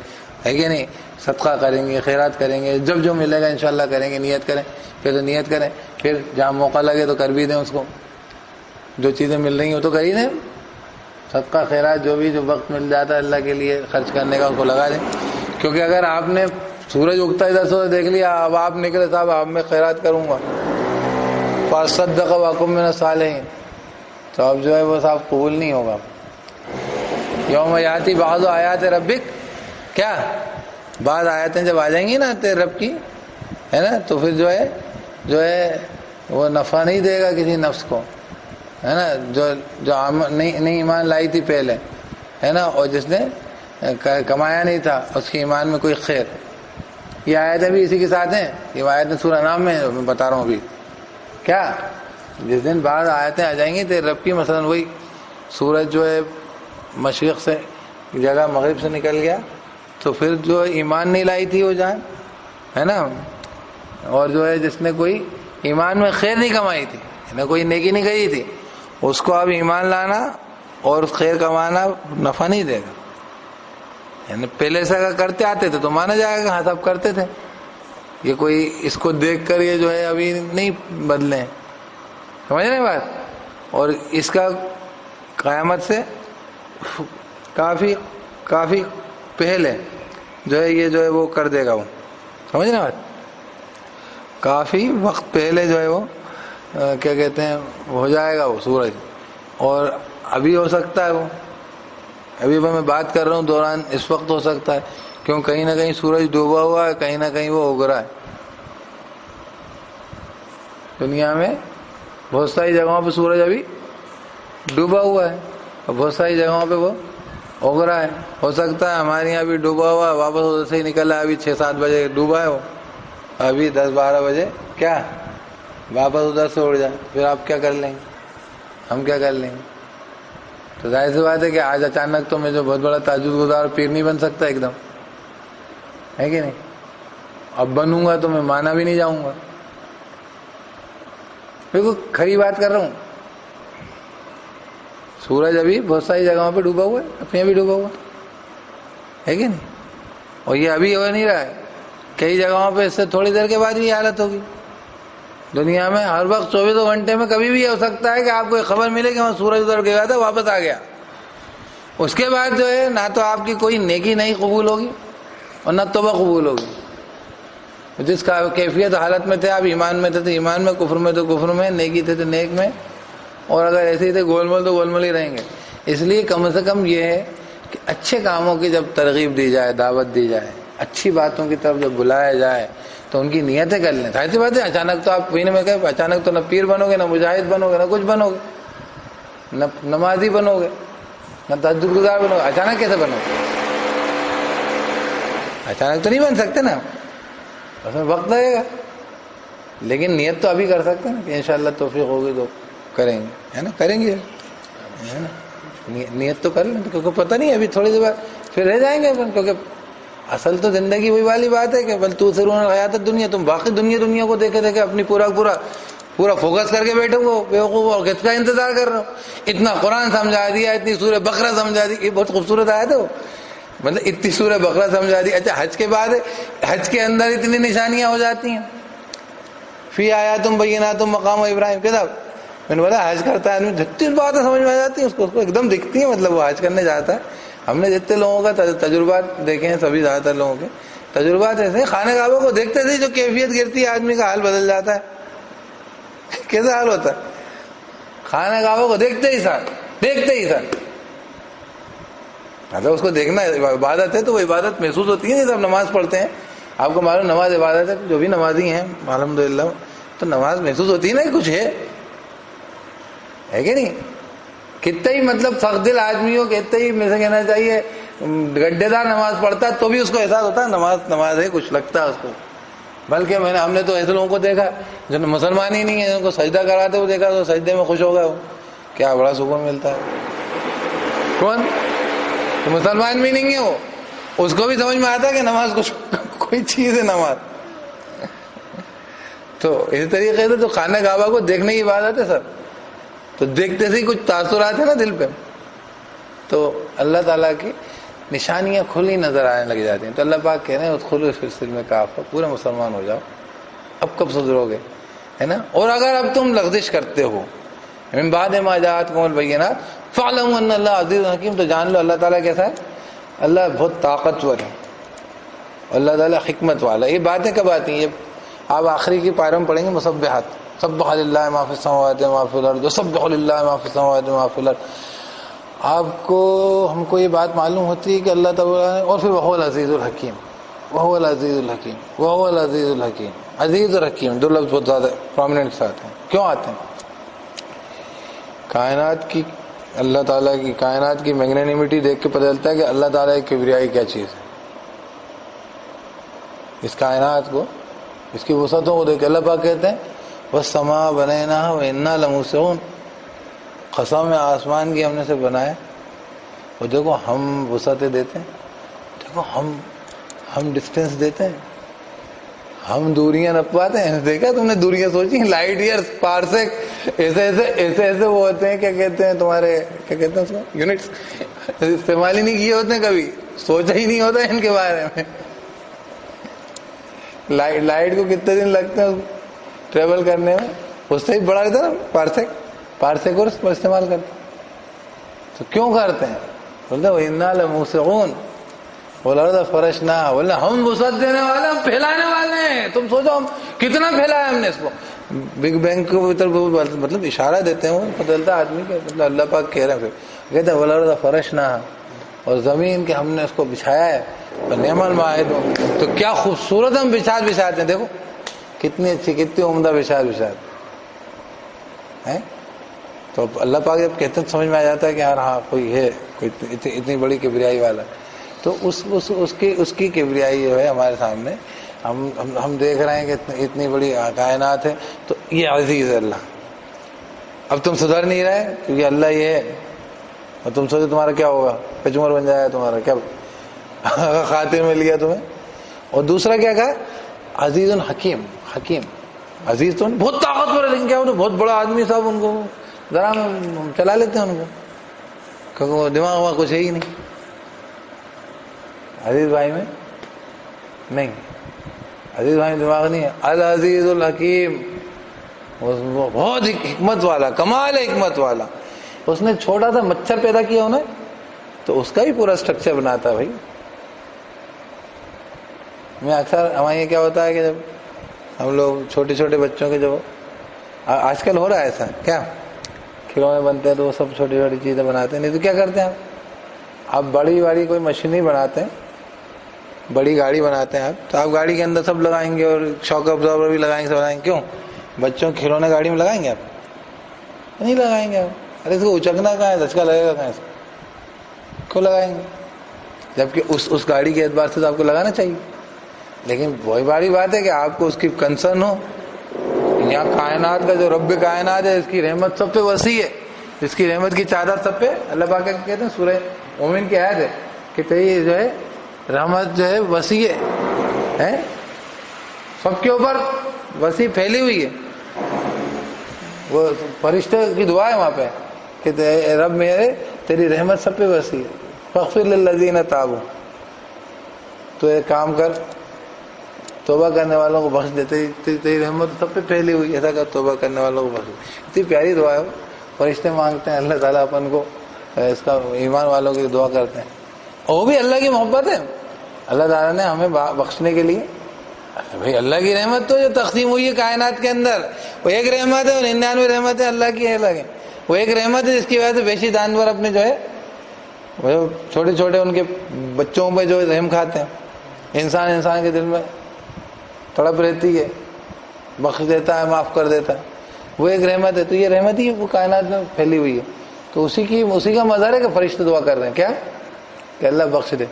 Speaker 1: ہے کہ نہیں، صدقہ کریں گے، خیرات کریں گے، جب جو ملے گا انشاءاللہ کریں گے. نیت کریں، پھر تو نیت کریں، پھر جہاں موقع لگے تو کر بھی دیں اس کو. جو چیزیں مل رہی ہیں وہ تو کر ہی دیں، صدقہ خیرات جو بھی جو وقت مل جاتا ہے اللہ کے لیے خرچ کرنے کا اس کو لگا دیں، کیونکہ اگر آپ نے سورج اگتا ادھر سے دیکھ لیا، اب آپ نکلے صاحب اب میں خیرات کروں گا، فَصَدَّقَ وَكُن مِّنَ الصَّالِحِينَ، تو اب جو ہے وہ صاحب قبول نہیں ہوگا۔ یوم یاتی بعض آیات ربک، کیا بعض آیاتیں جب آ جائیں گی نا تیرے رب کی، ہے نا، تو پھر جو ہے وہ نفع نہیں دے گا کسی نفس کو، ہے نا، جو نہیں ایمان لائی تھی پہلے، ہے نا، اور جس نے کمایا نہیں تھا اس کے ایمان میں کوئی خیر۔ یہ آیتیں بھی اسی کے ساتھ ہیں، یہ آیتیں سورہ نام میں میں بتا رہا ہوں ابھی، کیا جس دن بعض آیتیں آ جائیں گی تیرے رب کی، مثلا وہی سورج جو ہے مشرق سے جگہ مغرب سے نکل گیا، تو پھر جو ایمان نہیں لائی تھی وہ جان، ہے نا، اور جو ہے جس نے کوئی ایمان میں خیر نہیں کمائی تھی، نہ کوئی نیکی نہیں کری تھی، اس کو اب ایمان لانا اور خیر کمانا نفع نہیں دے گا۔ یعنی پہلے سے اگر کرتے آتے تھے تو مانا جائے گا ہاں سب کرتے تھے، یہ کوئی اس کو دیکھ کر یہ جو ہے ابھی نہیں بدلے، سمجھ رہے ہیں بات؟ اور اس کا قیامت سے کافی پہلے جو ہے یہ جو ہے وہ کر دے گا، وہ سمجھ رہے ہیں بات؟ کافی وقت پہلے جو ہے وہ کیا کہتے ہیں ہو جائے گا وہ سورج، اور ابھی ہو سکتا ہے وہ، ابھی میں بات کر رہا ہوں دوران اس وقت ہو سکتا ہے، کیوں کہیں نہ کہیں سورج ڈوبا ہوا ہے، کہیں نہ کہیں وہ اگ رہا ہے۔ دنیا میں بہت ساری جگہوں پہ سورج ابھی ڈوبا ہوا ہے اور بہت ساری جگہوں پہ وہ اگ رہا ہے۔ ہو سکتا ہے ہمارے یہاں بھی ڈوبا ہوا ہے، واپس ادھر سے ہی نکلا ہے، ابھی 6-7 بجے ڈوبا ہے وہ، ابھی 10-12 بجے کیا واپس ادھر سے اڑ جائے، پھر آپ کیا کر لیں گے، ہم کیا کر لیں گے؟ تو ظاہر سی بات ہے کہ آج اچانک تو میں جو بہت بڑا تہجد گزار پیر نہیں بن سکتا ایک دم، ہے کہ نہیں؟ اب بنوں گا تو میں مانا بھی نہیں جاؤں گا، بالکل کھری بات کر رہا ہوں۔ سورج ابھی بہت ساری جگہوں پہ ڈوبا ہوا ہے، اپنے یہاں بھی ڈوبا ہوا ہے کہ نہیں؟ اور یہ ابھی ہو نہیں رہا ہے، کئی جگہوں پہ اس سے تھوڑی دیر کے بعد یہ حالت ہوگی۔ دنیا میں ہر وقت 24 گھنٹے میں کبھی بھی یہ ہو سکتا ہے کہ آپ کو ایک خبر ملے کہ وہاں سورج ادھر گیا تھا واپس آ گیا، اس کے بعد جو ہے نہ تو آپ کی کوئی نیکی نہیں قبول ہوگی اور نہ توبہ قبول ہوگی۔ جس کا کیفیت حالت میں تھے آپ، ایمان میں تھے تو ایمان میں، کفر میں تو کفر میں، نیکی تھے تو نیک میں، اور اگر ایسے ہی تھے گول مول تو گول مول ہی رہیں گے۔ اس لیے کم سے کم یہ ہے کہ اچھے کاموں کی جب ترغیب دی جائے، دعوت دی جائے، اچھی باتوں کی طرف جب بلایا جائے تو ان کی نیتیں کر لیں۔ ظاہر سی بات ہے اچانک تو آپ میں کہ اچانک تو نہ پیر بنو گے، نہ مجاہد بنو گے، نہ کچھ بنو گے، نہ نمازی بنو گے، نہ تہجد گزار بنو گے، اچانک کیسے بنو گے؟ اچانک تو نہیں بن سکتے نا، اس میں وقت لگے گا، لیکن نیت تو ابھی کر سکتے ہیں نا کہ انشاءاللہ توفیق ہوگی تو کریں گے، ہے نا، کریں گے، ہے نا، نیت تو کر لیں، کیونکہ پتہ نہیں ابھی تھوڑی دیر بعد پھر رہ جائیں گے، کیونکہ اصل تو زندگی وہی والی بات ہے کہ بل تؤثرون الحیات الدنیا، تم باقی دنیا کو دیکھے اپنی پورا فوکس کر کے بیٹھے ہو بیوقوف، اور کس کا انتظار کر رہے ہو؟ اتنا قرآن سمجھا دیا، اتنی سورہ بقرہ سمجھا دی، یہ بہت خوبصورت آیت ہے وہ، مطلب اتنی سورہ بقرہ سمجھا دی۔ اچھا حج کے بعد حج کے اندر اتنی نشانیاں ہو جاتی ہیں، فی آیات بینات مقام ابراہیم، کتاب میں نے بولا حج کرتا ہے آدمی جتنی باتیں سمجھ میں آ جاتی ہیں اس کو ایک دم دکھتی ہیں، مطلب وہ حج کرنے جاتا ہے۔ ہم نے جتنے لوگوں کا تجربات دیکھے ہیں، سبھی زیادہ تر لوگوں کے تجربات ایسے ہیں، خانہ کعبہ کو دیکھتے تھے جو کیفیت گرتی ہے آدمی کا حال بدل جاتا ہے۔ کیسا حال ہوتا ہے؟ خانہ کعبہ کو دیکھتے ہی سر مطلب اس کو دیکھنا عبادت ہے، تو وہ عبادت محسوس ہوتی ہے۔ جب نماز پڑھتے ہیں آپ کو معلوم نماز عبادت ہے، جو بھی نمازی ہیں الحمدللہ، تو نماز محسوس ہوتی ہے نا کہ کچھ ہے کہ نہیں؟ کتنے ہی مطلب سخت دل آدمی ہو، کتنے ہی میں سے کہنا چاہیے گڈھے دار نماز پڑھتا ہے تو بھی اس کو احساس ہوتا ہے نماز ہے، کچھ لگتا ہے اس کو۔ بلکہ ہم نے تو ایسے لوگوں کو دیکھا جو مسلمان ہی نہیں ہے، ان کو سجدہ کراتے ہوئے دیکھا تو سجدے میں خوش ہو گئے، کیا بڑا سکون ملتا ہے۔ کون؟ تو مسلمان بھی نہیں ہے وہ، اس کو بھی سمجھ میں آتا ہے کہ نماز کچھ کوئی چیز ہے نماز۔ تو اس طریقے سے تو خانہ کعبہ کو دیکھنے کی عبادت ہے سر، تو دیکھتے سے ہی کچھ تاثرات ہیں نا دل پہ، تو اللہ تعالیٰ کی نشانیاں کھلی نظر آنے لگ جاتی ہیں۔ تو اللہ پاک کہہ رہے ہیں ادخلوا فی السلم کافہ، پورے مسلمان ہو جاؤ، اب کب سدھرو گے، ہے نا؟ اور اگر اب تم لغزش کرتے ہو من بعد ما جاءتکم البینات، فَاعْلَمُوا أَنَّ اللَّهَ عَزِيزٌ حَكِيمٌ، تو جان لو اللہ تعالیٰ کیسا ہے، اللہ بہت طاقتور ہے، اللہ تعالیٰ حکمت والا. یہ باتیں کب آتی ہیں؟ یہ آپ آخری کی پاروں میں پڑھیں گے مسبحات، سبح للہ ما فی السماوات وما فی الارض وسبح للہ ما فی السماوات وما فی الارض. آپ کو ہم کو یہ بات معلوم ہوتی ہے کہ اللہ تعالیٰ نے، اور پھر وہو العزیز الحکیم، وہو العزیز الحکیم، وہو العزیز الحکیم. عزیز اور حکیم دو لفظ بہت زیادہ پرومیننٹ سے آتے ہیں. کیوں آتے ہیں؟ کائنات کی، اللہ تعالیٰ کی کائنات کی میگنینیمیٹی دیکھ کے پتہ چلتا ہے کہ اللہ تعالیٰ کی کبریائی کیا چیز ہے. اس کائنات کو، اس کی وسعتوں کو دیکھ کے اللہ پاک کہتے ہیں وَالسَّمَاءَ بَنَيْنَاهَا وَإِنَّا لَمُوسِعُونَ، قسم آسمان کی ہم نے سے بنایا، اور دیکھو ہم وسعتیں دیتے ہیں، دیکھو ہم ڈسٹینس دیتے ہیں، ہم دوریاں نپواتے ہیں. دیکھا تم نے دوریاں سوچی؟ لائٹ ایئر، پارسیک، ایسے وہ ہوتے ہیں، کیا کہتے ہیں تمہارے، کیا کہتے ہیں اس کو، یونٹس، استعمال ہی نہیں کیے ہوتے ہیں، کبھی سوچا ہی نہیں ہوتا ان کے بارے میں. لائٹ کو کتنے دن لگتے ہیں ٹریول کرنے میں، اس سے ہی بڑا رہتا نا پارسیک اور اس پر استعمال کرتے ہیں. تو کیوں کرتے ہیں؟ بولتے ہیں وَإِنَّا لَمُوسِعُونَ وَالْأَرْضَ فَرَشْنَاهَا، بولے ہم وسعت دینے والے، ہم پھیلانے والے ہیں. تم سوچو ہم کتنا پھیلایا ہم نے اس کو. بگ بینگ کو مطلب اشارہ دیتے ہیں، وہ پتہ چلتا ہے آدمی کے، مطلب اللہ پاک کہہ رہے ہیں. پھر کہتے ہیں وَالْأَرْضَ فَرَشْنَاهَا، اور زمین کے ہم نے اس کو بچھایا ہے، نعم الماہدون. تو کیا خوبصورت ہم بچھاتے ہیں، دیکھو کتنی اچھی، کتنی عمدہ بچھاتے ہیں. تو اللہ پاک جب کہتے ہیں سمجھ میں آ جاتا ہے کہ یار ہاں کوئی ہے، کوئی اتنی بڑی کبریائی والا. تو اس کی کبریائی جو ہے ہمارے سامنے، ہم دیکھ رہے ہیں کہ اتنی بڑی کائنات ہے. تو یہ عزیز ہے اللہ. اب تم سدھر نہیں رہے کیونکہ اللہ یہ ہے، اور تم سوچو تمہارا کیا ہوگا، پچمر بن جائے گا تمہارا، کیا خاطر میں لیا تمہیں. اور دوسرا کیا کہا، عزیز حکیم. حکیم عزیز تو بہت طاقتور ہے، لیکن کیا وہ بہت بڑا آدمی صاحب، ان کو ذرا چلا لیتے ہیں، ان کو دماغ وہاں کچھ ہے ہی نہیں. عزیز بھائی میں نہیں، عزیز بھائی میں دماغ نہیں ہے. العزیز الحکیم، وہ بہت حکمت والا، کمال حکمت والا. اس نے چھوٹا سا مچھر پیدا کیا انہیں، تو اس کا بھی پورا اسٹرکچر بناتا ہے. بھائی میں اکثر ہمارے یہ کیا ہوتا ہے کہ جب ہم لوگ چھوٹے چھوٹے بچوں کے، جو آج کل ہو رہا ہے ایسا، کیا کھلونے بنتے ہیں تو وہ سب چھوٹی چھوٹی چیزیں بناتے ہیں. نہیں تو کیا کرتے ہیں آپ بڑی کوئی مشین ہی بناتے ہیں، بڑی گاڑی بناتے ہیں آپ، تو آپ گاڑی کے اندر سب لگائیں گے، اور شاک ابزارور بھی لگائیں گے، سب لگائیں گے. کیوں؟ بچوں کے کھلونے گاڑی میں لگائیں گے آپ؟ نہیں لگائیں گے آپ. ارے اس کو اچکنا کہاں ہے، دھچکا لگے گا کہاں، اس کو لگائیں گے؟ جبکہ اس گاڑی کے اعتبار سے تو آپ کو لگانا چاہیے. لیکن وہی بڑی بات ہے کہ آپ کو اس کی کنسرن ہو. یہاں کائنات کا جو رب کائنات ہے، اس کی رحمت سب پہ وسیع ہے، اس کی رحمت کی چادر سب پہ. اللہ پاک کہتے ہیں سورہ مومن کی آیت ہے کہ تیری جو ہے رحمت جو ہے وسیع ہے، سب کے اوپر وسیع پھیلی ہوئی ہے. وہ فرشتے کی دعا ہے وہاں پہ کہ اے رب میرے، تیری رحمت سب پہ وسیع ہے. فاغفر للذین تابوا، تو ایک کام کر، توبہ کرنے والوں کو بخش دیتے، تیری رحمت سب پہ پھیلی ہوئی، ایسا کر توبہ کرنے والوں کو بخش. اتنی پیاری دعا ہے. فرشتے مانگتے ہیں، اللہ تعالیٰ اپن کو اس کا ایمان والوں کی دعا کرتے ہیں. اور وہ بھی اللہ کی محبت ہے. اللہ تعالیٰ نے ہمیں بخشنے کے لیے، بھائی اللہ کی رحمت تو جو تقسیم ہوئی ہے کائنات کے اندر، وہ ایک رحمت ہے، اور 99 رحمتیں اللہ کی ہے الگ ہے. وہ ایک رحمت ہے جس کی وجہ سے بیشی جانور اپنے جو ہے وہ چھوٹے چھوٹے ان کے بچوں پہ جو رحم کھاتے ہیں. انسان کے دل میں تڑپ رہتی ہے، بخش دیتا ہے، معاف کر دیتا ہے. وہ ایک رحمت ہے. تو یہ رحمت ہی وہ کائنات میں پھیلی ہوئی ہے. تو اسی کا مظہر ہے کہ فرشتے دعا کر رہے ہیں، کیا کہ اللہ بخش دے.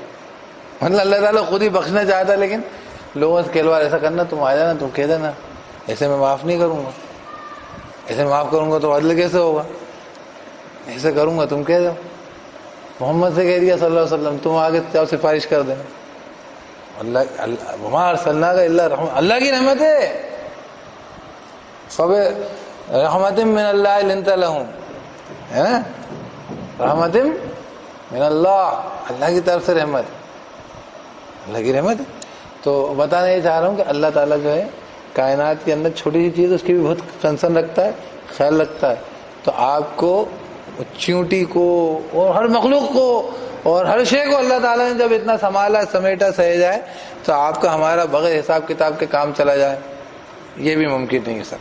Speaker 1: مطلب اللہ تعالیٰ خود ہی بخشنا چاہتا ہے، لیکن لوگوں سے کہلوار ایسا کرنا، تم آ جانا، تم کہہ دینا ایسے میں معاف نہیں کروں گا، ایسے معاف کروں گا تو عدل کیسے ہوگا، ایسے کروں گا تم کہہ دو. محمد سے کہہ دیا صلی اللہ علیہ وسلم، تم آگے جاؤ سفارش کر دینا. وما ارسلناک الا رحمۃ، اللہ کی رحمت ہے. رحمت من اللہ لنت لہم، ہے نا، رحمت من اللہ، اللہ کی طرف سے رحمت، اللہ کی رحمت ہے. تو بتانا یہ چاہ رہا ہوں کہ اللہ تعالیٰ جو ہے کائنات کے اندر چھوٹی سی چیز، اس کی بھی بہت کنسرن رکھتا ہے، خیال رکھتا ہے. تو آپ کو چیونٹی کو اور ہر مخلوق کو اور ہر شے کو اللہ تعالیٰ نے جب اتنا سنبھالا سمیٹا سہجا ہے تو آپ کا ہمارا بغیر حساب کتاب کے کام چلا جائے یہ بھی ممکن نہیں ہے سر.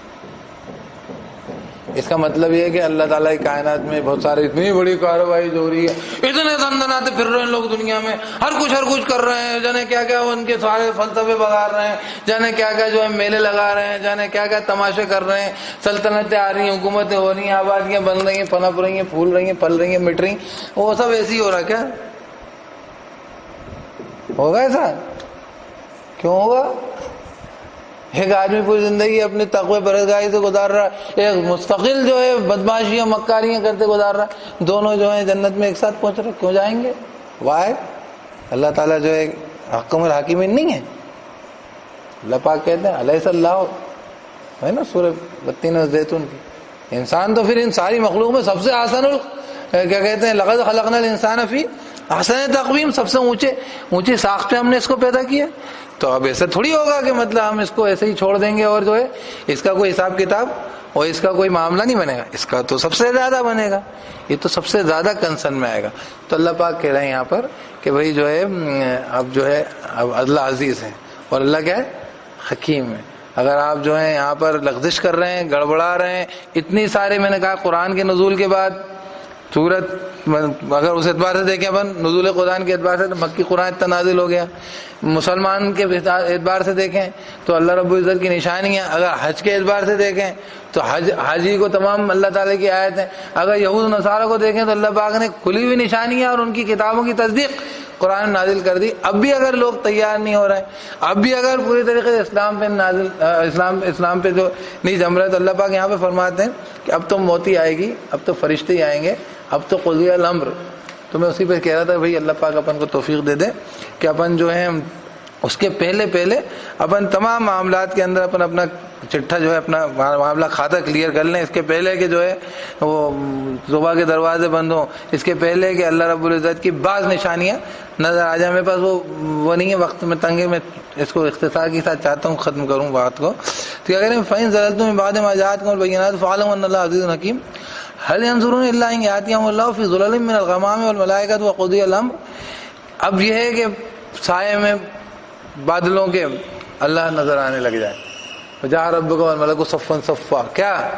Speaker 1: اس کا مطلب یہ ہے کہ اللہ تعالیٰ کی کائنات میں بہت سارے اتنی بڑی کارروائی جو ہو رہی ہے, اتنے دندناتے پھر رہے ہیں لوگ دنیا میں, ہر کچھ کر رہے ہیں, جانے کیا کیا ان کے سارے فلسفے بگاڑ رہے ہیں, جانے کیا کیا جو ہے میلے لگا رہے ہیں, جانے کیا کیا تماشے کر رہے ہیں, سلطنتیں آ رہی ہیں, حکومتیں ہو رہی ہیں, آبادیاں بن رہی ہیں, پنپ رہی ہیں, پھول رہی ہیں, پل رہی ہیں, مٹ رہی ہیں, وہ سب ایسے ہی ہو رہا ہے. کیا ہوگا ایسا؟ کیوں ہوگا؟ ایک آدمی پوری زندگی اپنی تقوی پرہیزگاری سے گزار رہا ہے, ایک مستقل جو ہے بدماشیاں مکاریاں کرتے گزار رہا ہے, دونوں جو ہیں جنت میں ایک ساتھ پہنچ رہے, کیوں جائیں گے؟ وائے اللہ تعالیٰ جو ہے حکم الحاکمین نہیں ہے. اللہ پاک کہتے ہیں الیس اللہ, ہے نا سورہ 32 زیتون کی, انسان تو پھر ان ساری مخلوق میں سب سے احسن کیا کہتے ہیں لقد خلقنا الانسان فی احسن تقویم, سب سے اونچی ساخت پہ ہم نے اس کو پیدا کیا. تو اب ایسا تھوڑی ہوگا کہ مطلب ہم اس کو ایسے ہی چھوڑ دیں گے اور جو ہے اس کا کوئی حساب کتاب اور اس کا کوئی معاملہ نہیں بنے گا. اس کا تو سب سے زیادہ بنے گا, یہ تو سب سے زیادہ کنسرن میں آئے گا. تو اللہ پاک کہہ رہے ہیں یہاں پر کہ بھائی جو ہے اب جو ہے اب اللہ عزیز ہے اور اللہ کیا ہے حکیم ہے. اگر آپ جو ہے یہاں پر لغزش کر رہے ہیں, گڑبڑا رہے ہیں, اتنی سارے میں نے کہا قرآن کے نزول کے بعد سورت, اگر اس اعتبار سے دیکھیں اپن نزول قرآن کے اعتبار سے تو مکی قرآن اتنا نازل ہو گیا. مسلمان کے اعتبار سے دیکھیں تو اللہ رب العزت کی نشانیاں, اگر حج کے اعتبار سے دیکھیں تو حاجی کو تمام اللہ تعالیٰ کی آیت ہیں, اگر یہود نصارہ کو دیکھیں تو اللہ پاک نے کھلی ہوئی نشانیاں اور ان کی کتابوں کی تصدیق قرآن نازل کر دی. اب بھی اگر لوگ تیار نہیں ہو رہے ہیں, اب بھی اگر پوری طریقے سے اسلام پہ جو نہیں جم رہے, تو اللہ پاک یہاں پہ فرماتے ہیں کہ اب تو موتی آئے گی, اب تو فرشتے ہی آئیں گے, اب تو قضی الامر. تو میں اسی پہ کہہ رہا تھا بھائی اللہ پاک اپن کو توفیق دے دے کہ اپن جو ہے اس کے پہلے اپن تمام معاملات کے اندر اپن اپنا چٹھا جو ہے اپنا معاملہ کھاتا کلیئر کر لیں. اس کے پہلے کہ جو ہے وہ صبح کے دروازے بند ہوں, اس کے پہلے کہ اللہ رب العزت کی بعض نشانیاں نظر آ جائیں. میرے پاس وہ نہیں ہے وقت میں تنگے, میں اس کو اختصار کے ساتھ چاہتا ہوں ختم کروں بات کو. تو کیا کہہ رہے ہیں فَإِن زَلَلْتُم مِّن بَعْدِ مَا جَاءَتْكُمُ الْبَيِّنَاتُ فَاعْلَمُوا أَنَّ اللَّهَ عَزِيزٌ حَكِيمٌ هَلْ يَنظُرُونَ إِلَّا أَن يَأْتِيَهُمُ اللَّهُ فِي ظُلَلٍ مِّنَ الْغَمَامِ وَالْمَلَائِكَةُ وَقُضِيَ الْأَمْرُ. اب یہ ہے کہ سائے میں بادلوں کے اللہ نظر آنے لگ جائے, وَجَاءَ رَبُّكَ وَالْمَلَكُ صَفًّا صَفًّا. کیا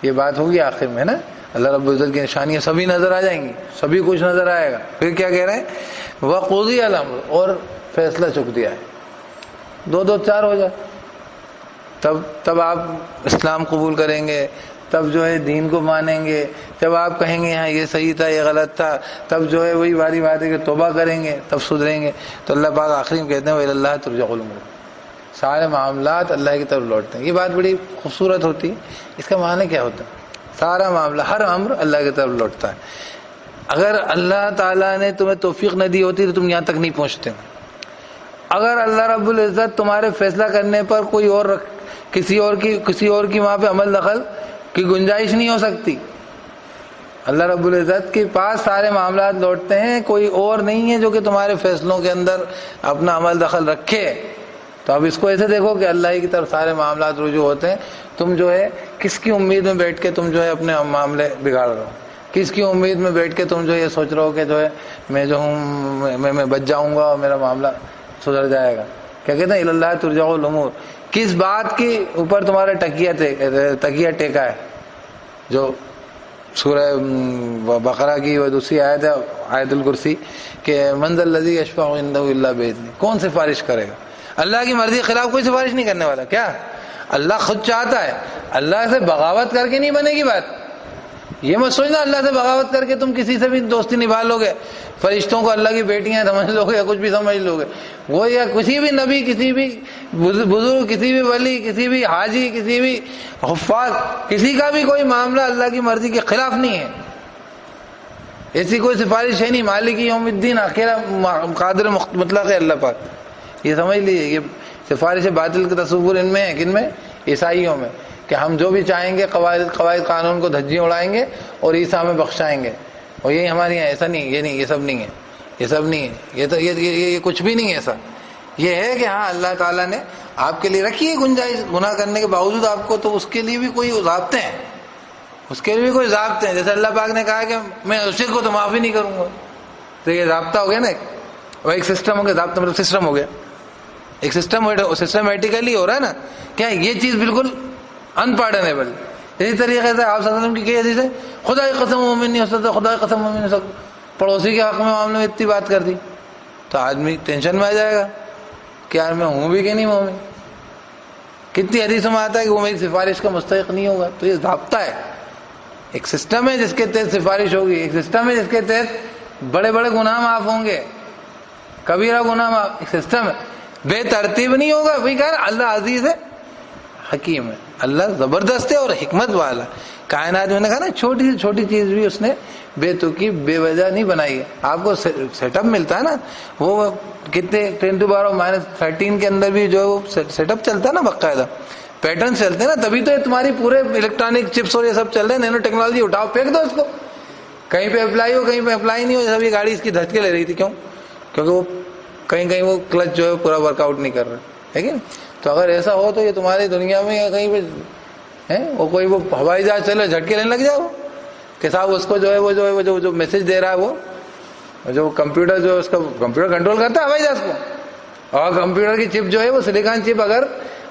Speaker 1: یہ بات ہوگی آخر میں نا, اللہ رب العزت کی نشانیاں سبھی نظر آ جائیں گی, سبھی کچھ نظر آئے گا. پھر کیا کہہ رہے ہیں وَقُضِيَ الْأَمْرُ, اور فیصلہ چک دیا ہے, 2 4 ہو جائے, تب آپ اسلام قبول کریں گے, تب جو ہے دین کو مانیں گے. جب آپ کہیں گے ہاں یہ صحیح تھا یہ غلط تھا, تب جو ہے وہی باری بات ہے کہ توبہ کریں گے, تب سدھریں گے. تو اللہ پاک آخری میں کہتے ہیں وَإِلَى اللَّهِ تُرْجَعُ الْأُمُورُ, سارے معاملات اللہ کی طرف لوٹتے ہیں. یہ بات بڑی خوبصورت ہوتی ہے. اس کا معنی کیا ہوتا ہے؟ سارا معاملہ ہر امر اللہ کی طرف لوٹتا ہے. اگر اللہ تعالیٰ نے تمہیں توفیق نہ دی ہوتی تو تم یہاں تک نہیں پہنچتے. اگر اللہ رب العزت تمہارے فیصلہ کرنے پر کوئی اور کسی اور کی وہاں پہ عمل دخل کی گنجائش نہیں ہو سکتی. اللہ رب العزت کے پاس سارے معاملات لوٹتے ہیں, کوئی اور نہیں ہے جو کہ تمہارے فیصلوں کے اندر اپنا عمل دخل رکھے. تو اب اس کو ایسے دیکھو کہ اللہ ہی کی طرف سارے معاملات رجوع ہوتے ہیں. تم جو ہے کس کی امید میں بیٹھ کے تم جو ہے اپنے معاملے بگاڑ رہے ہو, کس کی امید میں بیٹھ کے تم جو یہ سوچ رہے ہو کہ جو ہے میں جو ہوں میں بچ جاؤں گا اور میرا معاملہ سدھر جائے گا. کیا کہتے ہیں الی اللہ ترجع الامور, کس بات کے اوپر تمہارا تکیہ ٹیکا ہے؟ جو سورہ بقرہ کی وہ دوسری آیت ہے آیت الکرسی کہ من ذا الذی یشفع عنده الا باذنہ, کون سفارش کرے گا؟ اللہ کی مرضی کے خلاف کوئی سفارش نہیں کرنے والا. کیا اللہ خود چاہتا ہے, اللہ سے بغاوت کر کے نہیں بنے گی بات. یہ مت سوچنا اللہ سے بغاوت کر کے تم کسی سے بھی دوستی نبھا لو گے, فرشتوں کو اللہ کی بیٹیاں سمجھ لو گے یا کچھ بھی سمجھ لو گے. وہ یا کسی بھی نبی, کسی بھی بزرگ, کسی بھی ولی, کسی بھی حاجی, کسی بھی حفاظ, کسی کا بھی کوئی معاملہ اللہ کی مرضی کے خلاف نہیں ہے. ایسی کوئی سفارش ہے نہیں. مالک یوم الدین اکیلا قادر مطلق ہے اللہ پاک. یہ سمجھ لیجیے, یہ سفارش باطل کا تصور ان میں ہے, کن میں؟ عیسائیوں میں, کہ ہم جو بھی چاہیں گے قواعد قانون کو دھجیاں اڑائیں گے اور عیسیٰ میں بخشائیں گے, اور یہی ہمارے یہاں. ایسا نہیں, یہ نہیں, یہ سب نہیں ہے, یہ سب نہیں ہے, یہ تو یہ کچھ بھی نہیں ہے ایسا. یہ ہے کہ ہاں اللہ تعالیٰ نے آپ کے لیے رکھی ہے گنجائش گناہ کرنے کے باوجود آپ کو, تو اس کے لیے بھی کوئی ضابطے ہیں, اس کے بھی کوئی ضابطے ہیں. جیسے اللہ پاک نے کہا کہ میں شرک کو تو معاف ہی نہیں کروں گا، تو یہ ضابطہ ہو گیا نا. اور ایک سسٹم ہو گیا، ضابطہ مطلب سسٹم ہو گیا، ایک سسٹمیٹیکلی ہو رہا ہے نا. کیا یہ چیز بالکل انپارڈنیبل. اسی طریقے سے آپ صلی اللہ علیہ وسلم کی کئی حدیث ہے، خدا کی قسم مومن نہیں ہو سکتا، خدا کی قسم مومن نہیں ہو سکتا. پڑوسی کے حق میں معاملے میں اتنی بات کر دی تو آدمی ٹینشن میں آ جائے گا کہ یار میں ہوں بھی کہ نہیں مومن. کتنی حدیثوں میں آتا ہے کہ وہ میری سفارش کا مستحق نہیں ہوگا. تو یہ ضابطہ ہے، ایک سسٹم ہے جس کے تحت سفارش ہوگی، ایک سسٹم ہے جس کے تحت بڑے بڑے گناہ معاف ہوں گے، کبیرہ گناہ معاف. ایک سسٹم ہے، بے ترتیب نہیں ہوگا. وہی کہا اللہ عزیز ہے حکیم ہے، اللہ زبردست ہے اور حکمت والا. کائنات میں نے کہا نا چھوٹی سے چھوٹی چیز بھی اس نے بے تکی بے وجہ نہیں بنائی ہے. آپ کو سیٹ اپ ملتا ہے نا، وہ کتنے 10⁻³ کے اندر بھی جو ہے وہ سیٹ اپ چلتا ہے نا، باقاعدہ پیٹرن چلتے ہیں نا، تبھی تو تمہاری پورے الیکٹرانک چپس اور یہ سب چل رہے ہیں. نینو ٹیکنالوجی اٹھاؤ پھینک دو اس کو، کہیں پہ اپلائی ہو کہیں پہ اپلائی نہیں ہو. جیسا یہ گاڑی اس کی دھچکے لے رہی تھی، کیوں؟ کیونکہ وہ کہیں وہ کلچ جو ہے پورا ورک آؤٹ نہیں کر رہا ہے کہ نہیں. تو اگر ایسا ہو تو یہ تمہاری دنیا میں یا کہیں پہ ہے وہ کوئی وہ ہوائی جہاز چلے جھٹکے لینے لگ جاؤ کہ صاحب اس کو جو ہے وہ جو میسج دے رہا ہے وہ جو کمپیوٹر جو ہے اس کا کمپیوٹر کنٹرول کرتا ہے ہوائی جہاز کو. اور کمپیوٹر کی چپ جو ہے وہ سلیکان چپ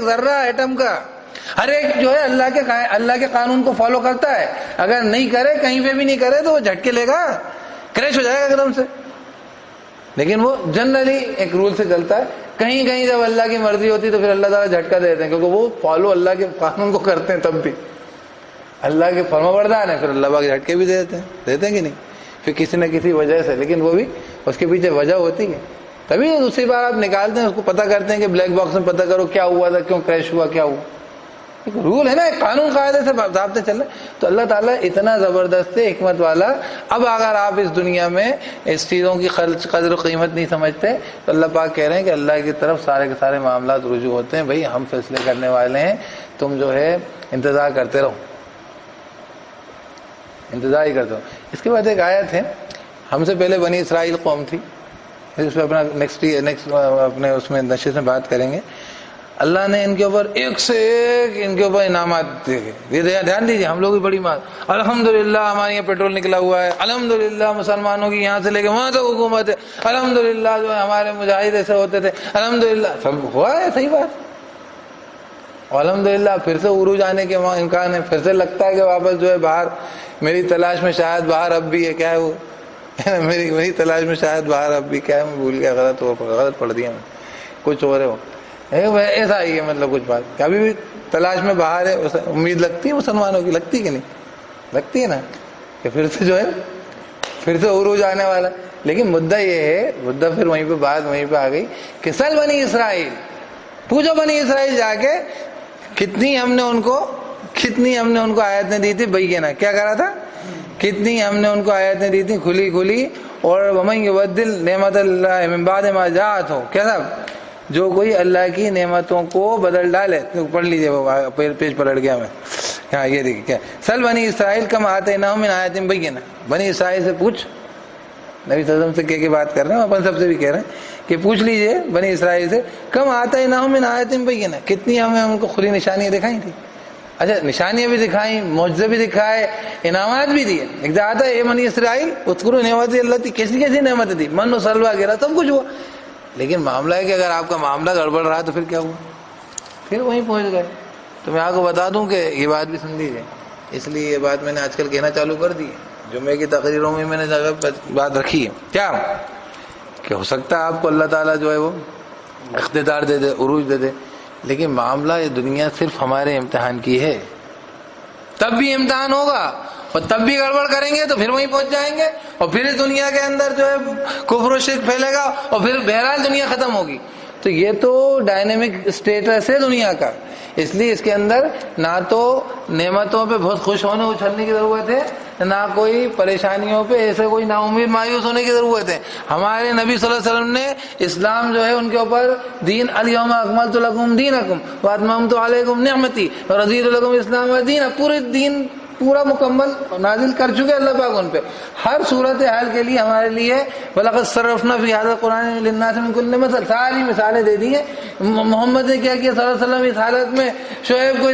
Speaker 1: ذرہ ایٹم کا ہر ایک جو ہے اللہ کے قانون کو فالو کرتا ہے، اگر نہیں کرے کہیں پہ بھی نہیں کرے تو وہ جھٹکے لے گا، کریش ہو جائے گا ایک دم سے. لیکن وہ جنرلی ایک رول سے چلتا ہے. کہیں کہیں جب اللہ کی مرضی ہوتی تو پھر اللہ تعالیٰ جھٹکا دیتے ہیں، کیونکہ وہ فالو اللہ کے قانون کو کرتے ہیں، تب بھی اللہ کے فرما بردار ہیں، پھر اللہ پاک جھٹکے بھی دیتے ہیں کہ نہیں، پھر کسی نہ کسی وجہ سے. لیکن وہ بھی اس کے پیچھے وجہ ہوتی ہے، تبھی دوسری بار آپ نکالتے ہیں اس کو، پتہ کرتے ہیں کہ بلیک باکس میں پتہ کرو کیا ہوا تھا، کیوں کریش ہوا، کیا ہوا. ایک رول ہے نا، ایک قانون قاعدے سے ضابطے چل رہے. تو اللہ تعالیٰ اتنا زبردست ہے، حکمت والا. اب اگر آپ اس دنیا میں اس چیزوں کی قدر و قیمت نہیں سمجھتے تو اللہ پاک کہہ رہے ہیں کہ اللہ کی طرف سارے کے سارے معاملات رجوع ہوتے ہیں. بھائی ہم فیصلے کرنے والے ہیں، تم جو ہے انتظار کرتے رہو، انتظار ہی کرتے رہو. اس کے بعد ایک آیت ہے، ہم سے پہلے بنی اسرائیل قوم تھی، اس پہ اپنا نیکسٹ اپنے اس میں نشست میں بات کریں گے. اللہ نے ان کے اوپر ایک سے ایک ان کے اوپر انعامات دیے. یہ دھیان دیجیے، ہم لوگ بھی بڑی بات، الحمدللہ ہمارے یہاں پیٹرول نکلا ہوا ہے، الحمدللہ مسلمانوں کی یہاں سے لے کے وہاں تک حکومت ہے، الحمدللہ جو ہے ہمارے مجاہد ایسے ہوتے تھے، الحمدللہ سب ہوا ہے، صحیح بات. الحمدللہ پھر سے عروج آنے کے امکان ہے، پھر سے لگتا ہے کہ واپس جو ہے باہر میری تلاش میں شاید باہر اب بھی ہے، کیا ہے وہ میری تلاش میں شاید باہر اب بھی، کیا ہے میں بھول گیا، غلط پڑھ دیا میں، کچھ اور ہے وہ ایسا ہی ہے. مطلب کچھ بات ابھی بھی تلاش میں باہر ہے. امید لگتی ہے مسلمانوں کی، لگتی کہ نہیں لگتی ہے نا، کہ پھر سے جو ہے پھر سے عروج آنے والا. لیکن مدعا یہ ہے، مدعا پھر وہیں پہ بات وہیں پہ آ گئی کہ سل بنی اسرائیل، پوچھو بنی اسرائیل جا کے کتنی ہم نے ان کو آیتیں دی تھی. بینہ کیا کرا تھا، کتنی ہم نے ان کو آیتیں دی تھی کھلی کھلی. اور ومن یبدل نعمت اللہ من بعد ما جاءت ہو، کیا تھا، جو کوئی اللہ کی نعمتوں کو بدل ڈالے. پڑھ لیجیے، وہ پیج پلٹ گیا میں. ہاں یہ دیکھیے کیا، سل بنی اسرائیل کم آتیناہم من آیۃ بینہ. بنی اسرائیل سے پوچھ، نبی صلی اللہ علیہ وسلم سے کہہ کے بات کر رہے ہیں، اپن سب سے بھی کہہ رہے ہیں کہ پوچھ لیجیے بنی اسرائیل سے، کم آتیناہم من آیۃ بینہ، کتنی ہمیں ان کو کھلی نشانیاں دکھائی تھی. اچھا نشانیاں بھی دکھائیں، معجزے بھی دکھائے، انعامات بھی دیے. ایک آتا ہے اے بنی اسرائیل اذکروا نعمت اللہ تھی، کیسی کیسی نعمتیں تھی، من و سلوہ وغیرہ سب کچھ ہوا. لیکن معاملہ ہے کہ اگر آپ کا معاملہ گڑبڑ رہا تو پھر کیا ہوا، پھر وہیں پہنچ گئے. تو میں آپ کو بتا دوں کہ یہ بات بھی سن لیجیے، اس لیے یہ بات میں نے آج کل کہنا چالو کر دی ہے. جمعے کی تقریروں میں میں نے بات رکھی ہے کیا، کہ ہو سکتا ہے آپ کو اللہ تعالیٰ جو ہے وہ اقتدار دے دے، عروج دے دے، لیکن معاملہ یہ دنیا صرف ہمارے امتحان کی ہے. تب بھی امتحان ہوگا اور تب بھی گڑبڑ کریں گے تو پھر وہیں پہنچ جائیں گے، اور پھر اس دنیا کے اندر جو ہے کفر و شرک پھیلے گا، اور پھر بہرحال دنیا ختم ہوگی. تو یہ تو ڈائنامک اسٹیٹس ہے دنیا کا. اس لیے اس کے اندر نہ تو نعمتوں پہ بہت خوش ہونے اچھلنے کی ضرورت ہے، نہ کوئی پریشانیوں پہ ایسے کوئی نا امید مایوس ہونے کی ضرورت ہے. ہمارے نبی صلی اللہ علیہ وسلم نے اسلام جو ہے ان کے اوپر دین، الیوم اکملت لکم دینکم واتممت علیکم نعمتی ورضیت لکم الاسلام دینا، پورے دین پورا مکمل نازل کر چکے اللہ پاک ان پہ. ہر صورت حال کے لیے ہمارے لیے وَلَقَدْ صَرَّفْنَا فِي هَذَا الْقُرْآنِ لِلنَّاسِ مِنْ كُلِّ مَثَلٍ ساری مثالیں دے دی ہیں. محمد نے کیا کیا صلی اللہ علیہ وسلم اس حالت میں شعیب کو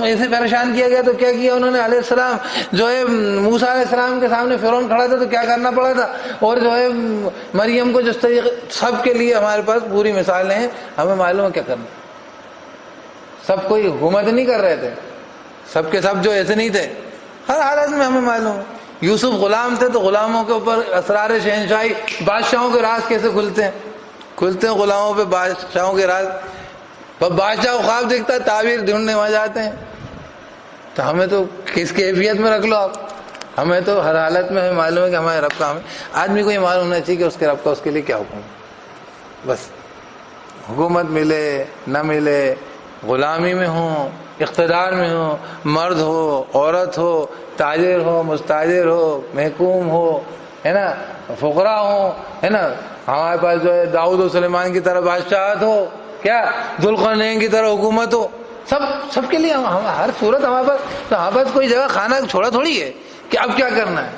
Speaker 1: ایسے پریشان کیا گیا تو کیا کیا انہوں نے علیہ السلام. جو ہے موسیٰ علیہ السلام کے سامنے فرعون کھڑا تھا تو کیا کرنا پڑا تھا. اور جو ہے مریم کو جس طریقے سب کے لیے ہمارے پاس پوری مثالیں ہیں. ہمیں معلوم ہے کیا کرنا. سب کوئی حکومت نہیں کر رہے تھے, سب کے سب جو ایسے نہیں تھے. ہر حالت میں ہمیں معلوم ہے. یوسف غلام تھے تو غلاموں کے اوپر اسرار شہنشاہی, بادشاہوں کے راز کیسے کھلتے ہیں غلاموں پہ بادشاہوں کے راز. بادشاہ کو خواب دیکھتا ہے, تعبیر ڈھونڈنے وہاں جاتے ہیں. تو ہمیں تو کس کیفیت میں رکھ لو آپ, ہمیں تو ہر حالت میں ہمیں معلوم ہے کہ ہمارے رب کا. ہمیں آدمی کو یہ معلوم ہونا چاہیے کہ اس کے رب کا اس کے لیے کیا حکم ہے. بس حکومت ملے نہ ملے, غلامی میں ہوں اقتدار میں ہو, مرد ہو عورت ہو, تاجر ہو مستاجر ہو, محکوم ہو, ہے نا, فقراء ہو, ہے نا, ہمارے پاس جو ہے داؤد و سلیمان کی طرح بادشاہت ہو, کیا ذوالقرنین کی طرح حکومت ہو, سب کے لیے ہر صورت ہمارے پاس کوئی جگہ کھانا چھوڑا تھوڑی ہے کہ اب کیا کرنا ہے.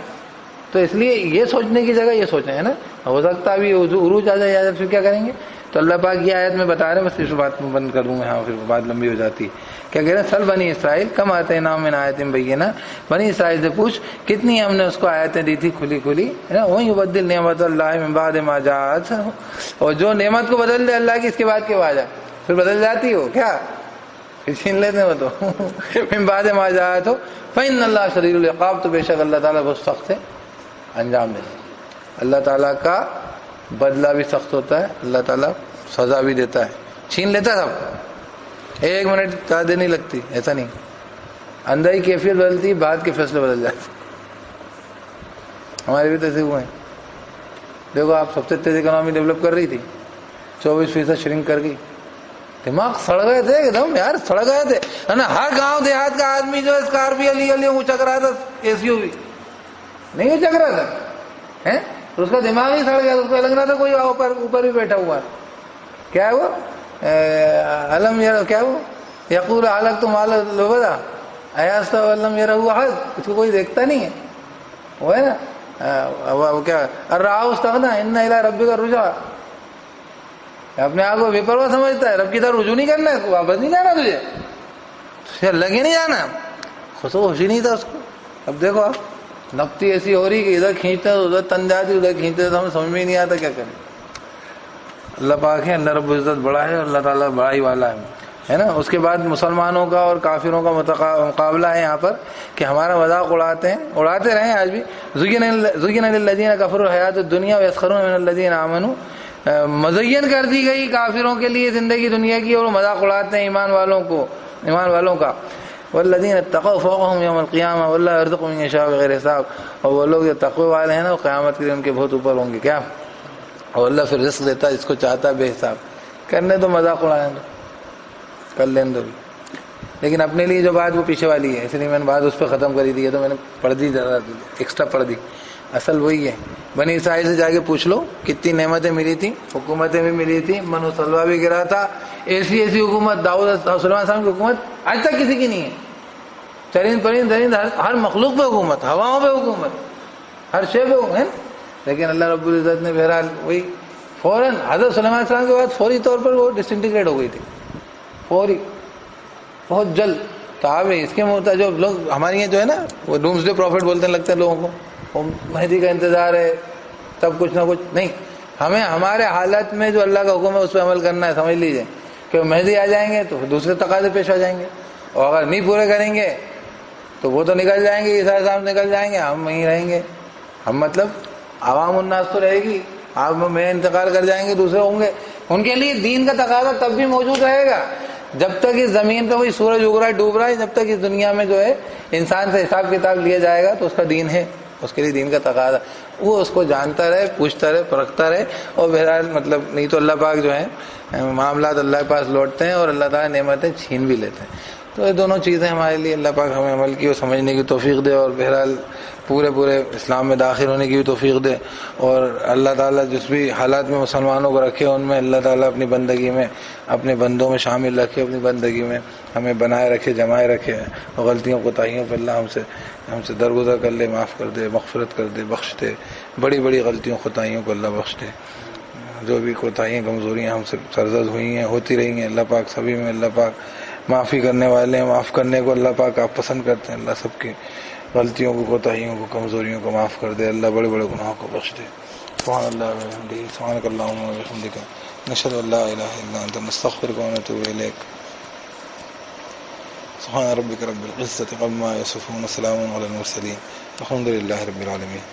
Speaker 1: تو اس لیے یہ سوچنے کی جگہ یہ سوچیں, ہے نا. ہو سکتا ہے ابھی عروج آ جائے یا پھر کیا کریں گے. تو اللہ پاک کی آیت میں بتا رہے ہیں, بس اس بات میں بند کر دوں میں, ہاں پھر بات لمبی ہو جاتی ہے. کیا کہہ رہے ہیں, سل بنی اسرائیل کم آتے نام من آیت بینہ, بنی اسرائیل سے پوچھ کتنی ہم نے اس کو آیتیں دی تھی کھلی کھلی, ہے نا. وہی یبدل نعمت اللہ من بعد ما جاءت, اور جو نعمت کو بدل دے اللہ کی اس کے بعد کے بعد پھر بدل جاتی ہو کیا, پھر چھین لیتے ہیں وہ تو. من بعد ما جاءت فإن اللہ شدید العقاب, تو بے شک اللہ تعالیٰ بہت سخت ہے انجام دیتا. اللہ تعالیٰ کا بدلہ بھی سخت ہوتا ہے, اللہ تعالیٰ سزا بھی دیتا ہے, چھین لیتا ہے سب. 1 منٹ زیادہ نہیں لگتی, ایسا نہیں. اندر ہی کیفیت بدلتی, بعد کے فیصلے بدل جاتے. ہمارے بھی تو ایسے ہوئے ہیں. دیکھو آپ سب سے تیز اکنامی ڈیولپ کر رہی تھی, 24% شرنک کر گئی. دماغ سڑ گئے تھے ایک دم یار, سڑ گئے تھے, ہے نا. ہر گاؤں دیہات کا آدمی جو ہے اسکارپیو لی اونچک رہا تھا, SUV نہیں اونچک رہا تھا, ہے. اس کا دماغ ہی سڑ گیا, اس کو لگ رہا تھا کوئی اوپر بھی بیٹھا ہوا ہے. کیا ہے وہ علم یار, کیا وہ یقول حالک تو مال لبدا ایاست علم یار ہوا حد, اس کو کوئی دیکھتا نہیں ہے, وہ ہے نا. وہ کیا الرعاء استغنى ان الى ربک الرجعى, اپنے آپ کو بے پرواہ سمجھتا ہے, رب کی طرف رجوع نہیں کرنا ہے, واپس نہیں جانا تجھے, لگے نہیں جانا. خوشی نہیں تھا اس کو. اب دیکھو آپ نپتی ایسی ہو رہی کہ ادھر کھینچتے ادھر تن جاتی, ادھر کھینچتے تو ہمیں سمجھ میں ہی نہیں آتا کیا کریں. اللہ پاک ہے, اللہ رب العزت بڑا ہے, اللہ تعالیٰ بڑا ہی والا ہے نا. اس کے بعد مسلمانوں کا اور کافروں کا مقابلہ ہے یہاں پر کہ ہمارا مذاق اڑاتے ہیں, اڑاتے رہیں آج بھی. زُيِّنَ لِلَّذِينَ كَفَرُوا الْحَيَاةُ الدُّنْيَا وَيَسْخَرُونَ مِنَ الَّذِينَ آمَنُوا, مزین کر دی گئی کافروں کے لیے زندگی دنیا کی, اور مذاق اڑاتے ہیں ایمان والوں کا. والذین اتقوا فوقهم یوم القیامہ واللہ یرزق من یشاء بغیر حساب, اور وہ لوگ جو تقوی والے ہیں نا, وہ قیامت کے دن ان کے بہت اوپر ہوں گے. کیا, اور اللہ پھر رزق دیتا ہے جس کو چاہتا ہے بے حساب. کرنے تو مذاق اڑانے دو, کر لیں دو بھی, لیکن اپنے لیے جو بات وہ پیچھے والی ہے, اس لیے میں نے بات اس پہ ختم کری دی ہے, تو میں نے پڑھ دی, ذرا ایکسٹرا پڑھ دی. اصل وہی ہے, بنی اسرائیل سے جا کے پوچھ لو کتنی نعمتیں ملی تھیں, حکومتیں بھی ملی تھیں, من و سلوا بھی گرا تھا. ایسی حکومت داؤد سلیمان السلام کی حکومت آج تک کسی کی نہیں ہے. چرند پرند درند ہر مخلوق پہ حکومت, ہواؤں پہ حکومت, ہر شے پہ ہے. لیکن اللہ رب العزت نے بہرحال وہی فوراً حضرت سلیمان السلام کے بعد فوری طور پر وہ ڈسنٹیگریٹ ہو گئی تھی, فوری, بہت جلد. تو آپ اس کے جو لوگ ہمارے یہاں جو ہے نا وہ ڈومسڈے پروفٹ بولتے ہیں, لگتا ہے لوگوں کو مہدی کا انتظار ہے, تب کچھ نہ کچھ نہیں. ہمیں ہمارے حالت میں جو اللہ کا حکم ہے اس پہ عمل کرنا ہے. سمجھ لیجئے کہ مہدی آ جائیں گے تو دوسرے تقاضے پیش آ جائیں گے, اور اگر نہیں پورے کریں گے تو وہ تو نکل جائیں گے, عیسیٰ صاحب نکل جائیں گے, ہم وہیں رہیں گے. ہم مطلب عوام الناس تو رہے گی, آپ میں انتقال کر جائیں گے, دوسرے ہوں گے. ان کے لیے دین کا تقاضا تب بھی موجود رہے گا جب تک اس زمین پہ وہی سورج اگ رہا ہے ڈوب رہا ہے, جب تک اس دنیا میں جو ہے انسان سے حساب کتاب لیا جائے گا تو اس کا دین ہے, اس کے لیے دین کا تقاضا. وہ اس کو جانتا رہے, پوچھتا رہے, پرکھتا رہے. اور بہرحال مطلب نہیں تو اللہ پاک جو ہے معاملات اللہ کے پاس لوٹتے ہیں, اور اللہ تعالیٰ نعمتیں چھین بھی لیتے ہیں. تو یہ دونوں چیزیں ہمارے لیے اللہ پاک ہمیں عمل کی اور سمجھنے کی توفیق دے. اور بہرحال پورے اسلام میں داخل ہونے کی بھی توفیق دے، اور اللہ تعالیٰ جس بھی حالات میں مسلمانوں کو رکھے ان میں اللہ تعالیٰ اپنی بندگی میں اپنے بندوں میں شامل رکھے، اپنی بندگی میں ہمیں بنائے رکھے، جمائے رکھے، اور غلطیوں کوتاہیوں پہ اللہ ہم سے درگزر کر لے، معاف کر دے، مغفرت کر دے، بخش دے، بڑی غلطیوں کوتاہیوں کو اللہ بخش دے۔ جو بھی کوتاہیاں کمزوریاں ہم سے سرزد ہوئی ہیں، ہوتی رہی ہیں، اللہ پاک سبھی میں اللہ پاک معافی کرنے والے ہیں، معاف کرنے کو اللہ پاک آپ پسند کرتے ہیں۔ اللہ سب کی غلطیوں کو، کوتاہیوں کو، کمزوریوں کو معاف کر دے، اللہ بڑے گناہوں کو بخش دے۔ سبحان اللہ و بحمدہ، سبحانک اللہم و بحمدک، نشہد ان لا الہ الا انت، نستغفرک و نتوب الیک۔ سبحان ربک رب العزۃ عما یصفون، وسلام علی المرسلین، الحمد للہ رب العالمین۔